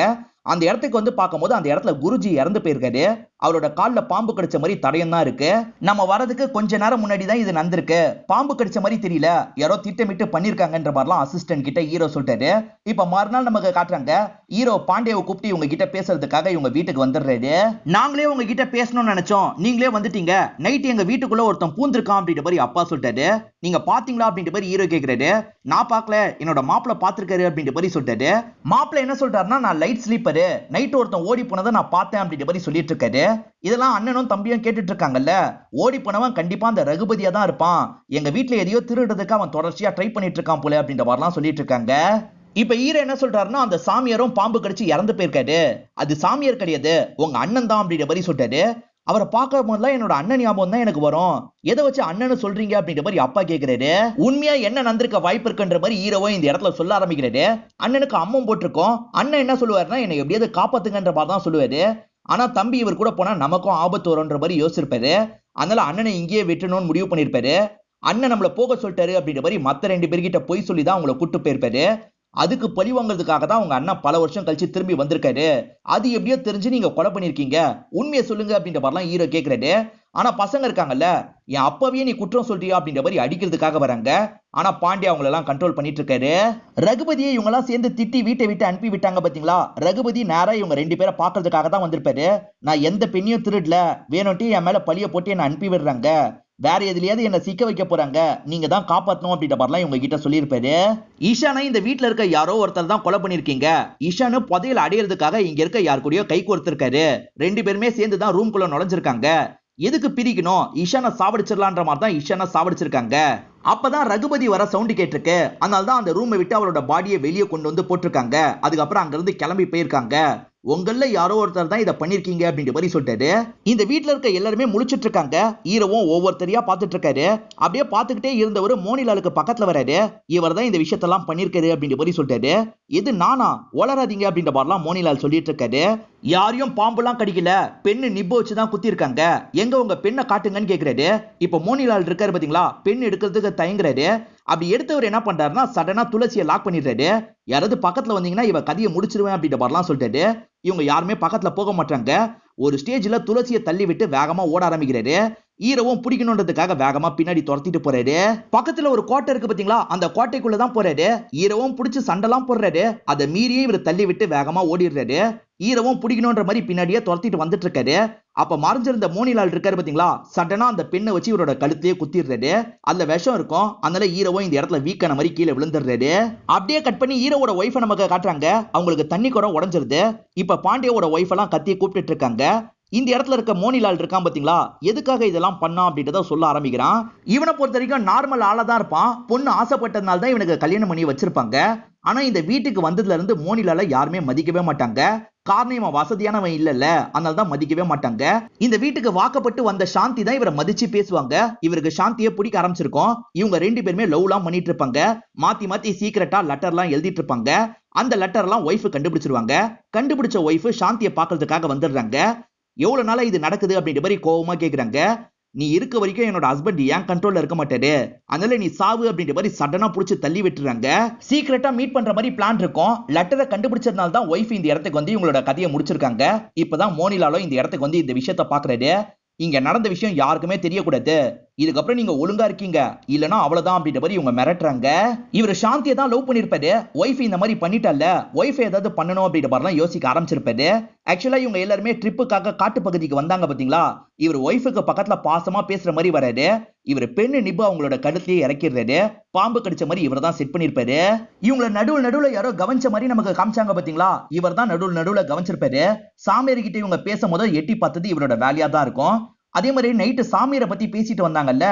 S1: அந்த இடத்துக்கு வந்து பார்க்கும்போது அந்த இடத்துல குருஜி இறந்து போயிருக்காரு. அவரோட கால்ல பாம்பு கடிச்ச மாதிரி தடயம் தான் இருக்கு. நம்ம வரதுக்கு கொஞ்ச நேரம் முன்னாடி தான் இது நடந்திருக்கு. பாம்பு கடிச்ச மாதிரி தெரியல, யாரோ திட்டமிட்டு பண்ணிருக்காங்கன்ற மாதிரிலாம் அசிஸ்டன்ட் கிட்ட ஹீரோ சொல்லிட்டாரு. இப்ப மறுநாள் நமக்கு காட்டுறாங்க. ஹீரோ பாண்டேவை கூப்பிட்டு இவங்க கிட்ட பேசுறதுக்காக இவங்க வீட்டுக்கு வந்துடுறாரு. நாங்களே உங்க கிட்ட பேசணும்னு நினைச்சோம், நீங்களே வந்துட்டீங்க, நைட் எங்க வீட்டுக்குள்ள ஒருத்தன் பூந்திருக்கான் அப்படின்ற மாதிரி அப்பா சொல்லிட்டாரு. நீங்க பாத்தீங்களா அப்படின்ற மாதிரி ஹீரோ கேக்குறாரு. நான் பார்க்கல, என்னோட மாப்பிள்ள பாத்துருக்காரு அப்படின்ற மாதிரி சொல்லிட்டாரு. மாப்பிள்ள என்ன சொல்றாருன்னா, நான் லைட் ஸ்லீப்பர், நைட் ஒருத்தன் ஓடி போனதை நான் பார்த்தேன் அப்படின்ற மாதிரி சொல்லிட்டு இருக்காரு. இதெல்லாம் அண்ணனும் தம்பியும் கேட்டுட்டு இருக்காங்கல்ல. ஓடி போனவன் கண்டிப்பா அந்த ரகுபதியா தான் இருப்பான், எங்க வீட்டுல எதையோ திருடுறதுக்கு அவன் தொடர்ச்சியா ட்ரை பண்ணிட்டு இருக்கான் போல அப்படின்ற மாதிரிலாம் சொல்லிட்டு இருக்காங்க. இப்ப ஹீரோ என்ன சொல்றாருன்னா, அந்த சாமியாரும் பாம்பு கடிச்சு இறந்து போயிருக்காரு, அது சாமியார் கிடையாது, உங்க அண்ணன் தான் அப்படின்ற மாதிரி சொல்லிட்டாரு. அவரை பார்க்கும் போதுலாம் என்னோட அண்ணன் ஞாபகம் தான் எனக்கு வரும், எதை வச்சு அண்ணன் சொல்றீங்க அப்படின்ற மாதிரி அப்பா கேட்கிறாரு. உண்மையா என்ன நடந்திருக்க வாய்ப்பு இருக்குன்ற மாதிரி ஹீரோவும் இந்த இடத்துல சொல்ல ஆரம்பிக்கிறாரு. அண்ணனுக்கு அம்மம் போட்டிருக்கோம், அண்ணன் என்ன சொல்லுவாருன்னா, என்னை எப்படியாவது காப்பாத்துங்கன்ற மாதிரி தான் சொல்லுவாரு. ஆனா தம்பி இவர் கூட போனா நமக்கும் ஆபத்து வரும்ன்ற மாதிரி யோசிச்சிருப்பாரு. அதனால அண்ணனை இங்கேயே வெட்டணும்னு முடிவு பண்ணிருப்பாரு. அண்ணன் நம்மள போக சொல்லிட்டாரு அப்படின்ற மாதிரி மத்த ரெண்டு பேர்கிட்ட போய் சொல்லி தான் அவங்கள கூட்டு போயிருப்பாரு. அதுக்கு பழி வாங்குறதுக்காக தான் உங்க அண்ணன் பல வருஷம் கழிச்சு திரும்பி வந்திருக்காரு. அது எப்படியோ தெரிஞ்சு நீங்க கொலை பண்ணிருக்கீங்க, உண்மையை சொல்லுங்க அப்படின்ற மாதிரிலாம் ஹீரோ கேக்குறாரு. ஆனா பசங்க இருக்காங்கல்ல, என் அப்பவே நீ குற்றம் சொல்றியா அப்படின்ற மாதிரி அடிக்கிறதுக்காக வராங்க. ஆனா பாண்டியா அவங்கள எல்லாம் கண்ட்ரோல் பண்ணிட்டு இருக்காரு. ரகுபதியை இவங்க எல்லாம் சேர்ந்து திட்டி வீட்டை விட்டு அனுப்பி விட்டாங்க பாத்தீங்களா. ரகுபதி நேரா இவங்க 2 பேரை பாக்குறதுக்காக தான் வந்திருப்பாரு. நான் எந்த பெண்ணையும் திருடல, வேணும்ட்டு என் மேல பழிய போட்டு என்ன அனுப்பி விடுறாங்க, வேற எதுலயாவது என்ன சிக்க வைக்க போறாங்க, நீங்க தான் காப்பாத்தணும் அப்படின்ற மாதிரிலாம் இவங்க கிட்ட சொல்லியிருப்பாரு. ஈஷானை இந்த வீட்டுல இருக்க யாரோ ஒருத்தர் தான் கொலை பண்ணிருக்கீங்க. ஈஷானு புதையல் அடையிறதுக்காக இங்க இருக்க யார் கூடயோ கை கோர்த்திருக்காரு. 2 பேருமே சேர்ந்து தான் ரூம்குள்ள நுழைஞ்சிருக்காங்க. எதுக்கு பிரிக்கணும், ஈஷானை சாவடிச்சிடலான்ற மாதிரி தான் ஈஷானை சாவடிச்சிருக்காங்க. அப்பதான் ரகுபதி வர சவுண்ட் கேட்டிருக்கு. அதனால தான் அந்த ரூமை விட்டு அவரோட பாடியை வெளியே கொண்டு வந்து போட்டிருக்காங்க. அதுக்கப்புறம் அங்க இருந்து கிளம்பி போயிருக்காங்க. உங்கள யாரோ ஒருத்தர் தான் இதை பண்ணிருக்கீங்க அப்படின்ற மாதிரி சொல்லிட்டாரு. இந்த வீட்டுல இருக்க எல்லாருமே முழிச்சிட்டு இருக்காங்க. ஹீரோவும் ஒவ்வொருத்தரையா பார்த்துட்டு இருக்காரு. அப்படியே பார்த்துக்கிட்டே இருந்தவர் மோனிலாலுக்கு பக்கத்துல வராரு. இவர் தான் இந்த விஷயத்தெல்லாம் பண்ணிருக்காரு அப்படின்ற மாதிரி சொல்லிட்டாரு. இது நானா, வளராதீங்க அப்படின்ற மாதிரிலாம் மோனிலால் சொல்லிட்டு இருக்காரு. யாரையும் பாம்புலாம் கடிக்கல, பெண்ணு நிப்ப வச்சுதான் குத்தி இருக்காங்க, எங்க உங்க பெண்ணை காட்டுங்கன்னு கேக்குறாரு. இப்ப மோனிலால் இருக்காரு பாத்தீங்களா, பெண் எடுக்கிறதுக்கு தயங்குறாரு. அப்படி எடுத்தவர் என்ன பண்றாருன்னா சடனா துளசியை லாக் பண்ணிடுறாரு. யாராவது பக்கத்துல வந்தீங்கன்னா இவ கதையை முடிச்சிருவேன் அப்படின்ற மாதிரிலாம் சொல்லிட்டாரு. இவங்க யாருமே பக்கத்துல போக மாட்டாங்க. ஒரு ஸ்டேஜ்ல துளசியை தள்ளி விட்டு வேகமா ஓட ஆரம்பிக்கிறாரு. ஹீரோவும் பிடிக்கணுன்றதுக்காக வேகமா பின்னாடி துரத்திட்டு போறாரு. பக்கத்துல ஒரு கோட்டை இருக்கு பாத்தீங்களா, அந்த கோட்டைக்குள்ளதான் போறாரு. ஹீரோவும் பிடிச்சு சண்டெல்லாம் போடுறாரு. அதை மீறியே இவர் தள்ளி விட்டு வேகமா ஓடிடுறாரு. ஹீரோவும் பிடிக்கணுன்ற மாதிரி பின்னாடியே துரத்திட்டு வந்துட்டு இருக்காரு. அப்ப மறைஞ்சிருந்த மோனிலால் இருக்காரு பாத்தீங்களா, சடனா அந்த பெண்ணை வச்சு இவரோட கழுத்தையே குத்திடுறாரு. அதுல விஷம் இருக்கும். அதனால ஹீரோவும் இந்த இடத்துல வீக்கான மாதிரி கீழே விழுந்துடுறாரு. அப்படியே கட் பண்ணி ஹீரோவோட ஒய்ஃபை நமக்கு காட்டுறாங்க. அவங்களுக்கு தண்ணி குடம் உடைஞ்சிருது. இப்ப பாண்டியாவோட ஒய்ஃப் எல்லாம் கத்தியை கூப்பிட்டு இருக்காங்க. இந்த இடத்துல இருக்க மோனிலால் இருக்கான் பாத்தீங்களா, எதுக்காக இதெல்லாம் பண்ணா அப்படின்றத சொல்ல ஆரம்பிக்கிறான். இவனை பொறுத்த வரைக்கும் நார்மல் ஆளா தான் இருப்பான். பொண்ணு ஆசைப்பட்டதுனால தான் இவனுக்கு கல்யாணம் பண்ணி வச்சிருப்பாங்க. ஆனா இந்த வீட்டுக்கு வந்ததுல இருந்து மோனிலால யாருமே மதிக்கவே மாட்டாங்க. காரணம் இவன் வசதியானவன் இல்லல்ல, அதனால தான் மதிக்கவே மாட்டாங்க. இந்த வீட்டுக்கு வாக்கப்பட்டு வந்த சாந்தி தான் இவரை மதிச்சு பேசுவாங்க. இவருக்கு சாந்தியை பிடிக்க ஆரம்பிச்சிருக்கும். இவங்க 2 பேருமே லவ்லாம் பண்ணிட்டு இருப்பாங்க. மாத்தி மாத்தி சீக்கிரட்டா லெட்டர்லாம் எழுதிட்டு இருப்பாங்க. அந்த லெட்டர்லாம் ஒய்ஃப் கண்டுபிடிச்சிருவாங்க. கண்டுபிடிச்ச ஒய்ஃப் சாந்தியை பாக்குறதுக்காக வந்துடுறாங்க. எவ்வளவு நாளா இது நடக்குது அப்படின்ற மாதிரி கோவமா கேக்குறாங்க. நீ இருக்க வரைக்கும் என்னோட ஹஸ்பண்ட் ஏன் கண்ட்ரோல்ல இருக்க மாட்டாரு, அதனால நீ சாவு அப்படின்ற மாதிரி சடனா புடிச்சு தள்ளி விட்டுறாங்க. சீக்கிரட்டா மீட் பண்ற மாதிரி பிளான் இருக்கும். லெட்டரை கண்டுபிடிச்சதுனால தான் ஒய்ஃப் இந்த இடத்துக்கு வந்து இவங்களோட கதையை முடிச்சிருக்காங்க. இப்பதான் மோனிலாலும் இந்த இடத்துக்கு வந்து இந்த விஷயத்த பாக்குறாரு. இங்க நடந்த விஷயம் யாருக்குமே தெரியக்கூடாது, இதுக்கப்புறம் நீங்க ஒழுங்கா இருக்கீங்க, இல்லனா அவ்வளவுதான் அப்படின்ற மாதிரி இவங்க மிரட்டுறாங்க. இவர் சாந்தியை தான் லவ் பண்ணிருப்பாரு. ஒய்ஃப் இந்த மாதிரி பண்ணிட்டால, ஒய்ஃப் ஏதாவது பண்ணணும் அப்படின்ற மாதிரிலாம் யோசிக்க ஆரம்பிச்சிருப்பாரு. ஆக்சுவலா இவங்க எல்லாருமே ட்ரிப்புக்காக காட்டு பகுதிக்கு வந்தாங்க பாத்தீங்களா. இவர் ஒய்ஃபுக்கு பக்கத்துல பாசமா பேசுற மாதிரி வராரு. இவர் பெண்ணு நிப்பு அவங்களோட கழுத்தையே இறக்கிடுறாரு. பாம்பு கடிச்ச மாதிரி இவர் தான் செட் பண்ணிருப்பாரு. இவங்களை நடுவுல யாரோ கவனிச்ச மாதிரி நமக்கு காமிச்சாங்க பாத்தீங்களா. இவர் தான் நடுவுல கவனிச்சிருப்பாரு. சாமியார் கிட்ட இவங்க பேசும்போது எட்டி பார்த்தது இவரோட வேலையா தான் இருக்கும். அதே மாதிரி நைட்டு சாமியாரை பத்தி பேசிட்டு வந்தாங்கல்ல,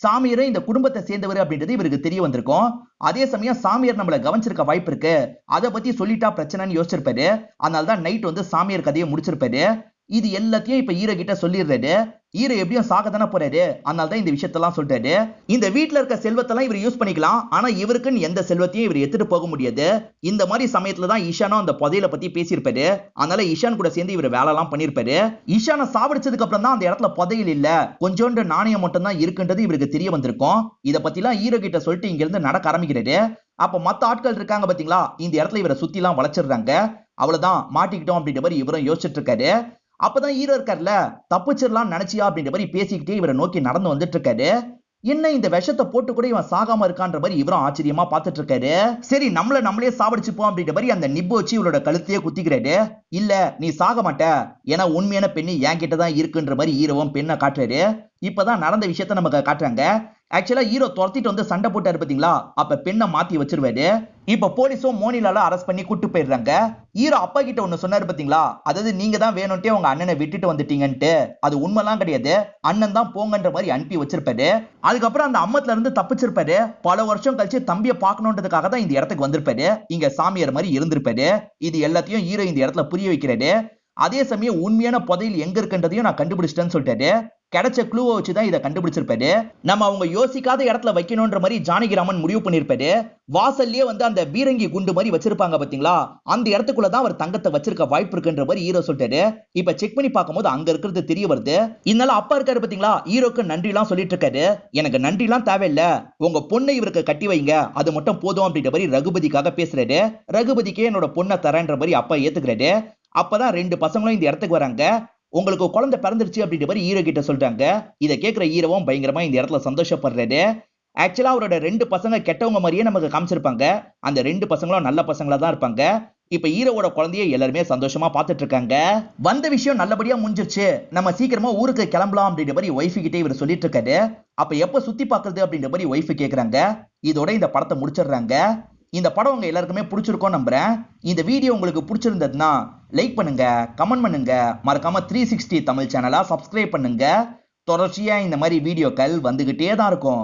S1: சாமியாரை இந்த குடும்பத்தை சேர்ந்தவர் அப்படின்றது இவருக்கு தெரிய வந்திருக்கும். அதே சமயம் சாமியார் நம்மள கவனிச்சிருக்க வாய்ப்பு இருக்கு, அதை பத்தி சொல்லிட்டா பிரச்சனைன்னு யோசிச்சிருப்பாரு. அதனாலதான் நைட் வந்து சாமியார் கதையை முடிச்சிருப்பாரு. இது எல்லாத்தையும் இப்ப ஹீரோ கிட்ட சொல்லிடுறாரு. ஹீரோ எப்படியும் சாக தானே போறாரு, அதனாலதான் இந்த விஷயத்தெல்லாம் சொல்றாரு. இந்த வீட்டுல இருக்க செல்வத்தெல்லாம் இவர் யூஸ் பண்ணிக்கலாம், ஆனா இவருக்குன்னு எந்த செல்வத்தையும் இவர் எடுத்துட்டு போக முடியாது. இந்த மாதிரி சமயத்துல தான் ஈஷானும் அந்த புதையலை பத்தி பேசியிருப்பாரு. அதனால ஈஷான் கூட சேர்ந்து இவர் வேலை எல்லாம் பண்ணிருப்பாரு. ஈஷானை சாவடிச்சதுக்கு அப்புறம் தான் அந்த இடத்துல புதையல் இல்ல, கொஞ்சோண்டு நாணயம் மட்டும் தான் இருக்குன்றது இவருக்கு தெரிய வந்திருக்கும். இதை பத்தி எல்லாம் ஹீரோ கிட்ட சொல்லிட்டு இங்க இருந்து நடக்க ஆரம்பிக்கிறாரு. அப்ப மத்த ஆட்கள் இருக்காங்க பாத்தீங்களா, இந்த இடத்துல இவரை சுத்தி எல்லாம் வளைச்சிடுறாங்க. அவ்வளவுதான் மாட்டிக்கிட்டோம் அப்படின்ற மாதிரி இவரும் யோசிச்சுட்டு இருக்காரு. அப்பதான் ஹீரோ இருக்காருல, தப்பிச்சிடலாம் நினைச்சியா அப்படின்ற மாதிரி பேசிக்கிட்டே இவரை நோக்கி நடந்து வந்துட்டு இருக்காரு. என்ன இந்த விஷத்தை போட்டு கூட இவன் சாகாம இருக்கான்ற மாதிரி இவரும் ஆச்சரியமா பார்த்துட்டு இருக்காரு. சரி நம்மளே சாவடிச்சுப்போம் அப்படின்ற மாதிரி அந்த நிப்பு வச்சு இவரோட கழுத்தையே குத்திக்கிறாரு. இல்ல நீ சாக மாட்ட, ஏன்னா உண்மையான பெண்ணு என்கிட்ட தான் இருக்குன்ற மாதிரி ஹீரோவும் பெண்ணை காட்டுறாரு. இப்பதான் நடந்த விஷயத்த நமக்கு காட்டுறாங்க. ஆக்சுவலா ஹீரோ துரத்திட்டு வந்து சண்டை போட்டாரு பாத்தீங்களா, அப்ப பெண்ணை மாத்தி வச்சிருவாரு. இப்ப போலீஸும் மோனிலால அரெஸ்ட் பண்ணி கூட்டு போயிடுறாங்க. ஹீரோ அப்பா கிட்ட ஒண்ணு சொன்னாரு பாத்தீங்களா, அதாவது நீங்க தான் வேணும்ட்டே உங்க அண்ணனை விட்டுட்டு வந்துட்டீங்கன்ட்டு. அது உண்மைலாம் கிடையாது, அண்ணன் தான் போங்கன்ற மாதிரி அனுப்பி வச்சிருப்பாரு. அதுக்கப்புறம் அந்த அம்மத்துல இருந்து தப்பிச்சிருப்பாரு. பல வருஷம் கழிச்சு தம்பியை பார்க்கணுன்றதுக்காக தான் இந்த இடத்துக்கு வந்திருப்பாரு. இங்க சாமியார் மாதிரி இருந்திருப்பாரு. இது எல்லாத்தையும் ஹீரோ இந்த இடத்துல புரிய வைக்கிறாரு. அதே சமயம் உண்மையான புதையல் எங்க இருக்குன்றதையும் நான் கண்டுபிடிச்சிட்டேன்னு சொல்லிட்டாரு. கிடைச்ச க்ளூவை வச்சு தான் இதை கண்டுபிடிச்சிருப்பாரு. நம்ம அவங்க யோசிக்காத இடத்துல வைக்கணும்ன்ற மாதிரி ஜானகிராமன் முடிவு பண்ணிருப்பாரு. வாசல்லயே வந்து அந்த பீரங்கி குண்டு மாதிரி வச்சிருப்பாங்க பாத்தீங்களா, அந்த இடத்துக்குள்ள தான் அவர் தங்கத்தை வச்சிருக்க வாய்ப்பு இருக்குன்ற மாதிரி ஹீரோ சொல்லிட்டாரு. இப்ப செக் பண்ணி பார்க்கும்போது அங்க இருக்கிறது தெரிய வருது. இதனால அப்பா இருக்காரு பாத்தீங்களா, ஹீரோக்கு நன்றி எல்லாம் சொல்லிட்டு இருக்காரு. எனக்கு நன்றி எல்லாம் தேவையில்ல, உங்க பொண்ணை இவருக்கு கட்டி வைங்க, அது மட்டும் போதும் அப்படின்ற மாதிரி ரகுபதிக்காக பேசுறாரு. ரகுபதிக்கே என்னோட பொண்ணை தரேன்ற மாதிரி அப்பா ஏத்துக்கிறாரு. அப்பதான் ரெண்டு பசங்களும் இந்த இடத்துக்கு வராங்க. உங்களுக்கு குழந்தை பிறந்துருச்சு அப்படின்ற மாதிரி ஹீரோ கிட்ட சொல்றாங்க. இதை கேட்கிற ஹீரோவும் பயங்கரமா இந்த இடத்துல சந்தோஷப்படுறாரு. ஆக்சுவலா அவரோட ரெண்டு பசங்க கெட்டவங்க மாதிரியே நமக்கு காமிச்சிருப்பாங்க. அந்த ரெண்டு பசங்களும் நல்ல பசங்களா தான் இருப்பாங்க. இப்ப ஹீரோவோட குழந்தைய எல்லாருமே சந்தோஷமா பாத்துட்டு இருக்காங்க. வந்த விஷயம் நல்லபடியா முடிஞ்சிருச்சு, நம்ம சீக்கிரமா ஊருக்கு கிளம்பலாம் அப்படின்ற மாதிரி ஒய்ஃபு கிட்டே இவர் சொல்லிட்டு இருக்காரு. அப்ப எப்ப சுத்தி பாக்குறது அப்படின்ற மாதிரி ஒய்ஃபு கேக்குறாங்க. இதோட இந்த படத்தை முடிச்சிடுறாங்க. இந்த படம் உங்க எல்லாருக்குமே பிடிச்சிருக்கும் நம்புறேன். இந்த வீடியோ உங்களுக்கு பிடிச்சிருந்ததுன்னா லைக் பண்ணுங்க, கமெண்ட் பண்ணுங்க, மறக்காம 360 தமிழ் சேனலா சப்ஸ்கிரைப் பண்ணுங்க. தொடர்ச்சியா இந்த மாதிரி வீடியோக்கள் வந்துகிட்டே தான் இருக்கும்.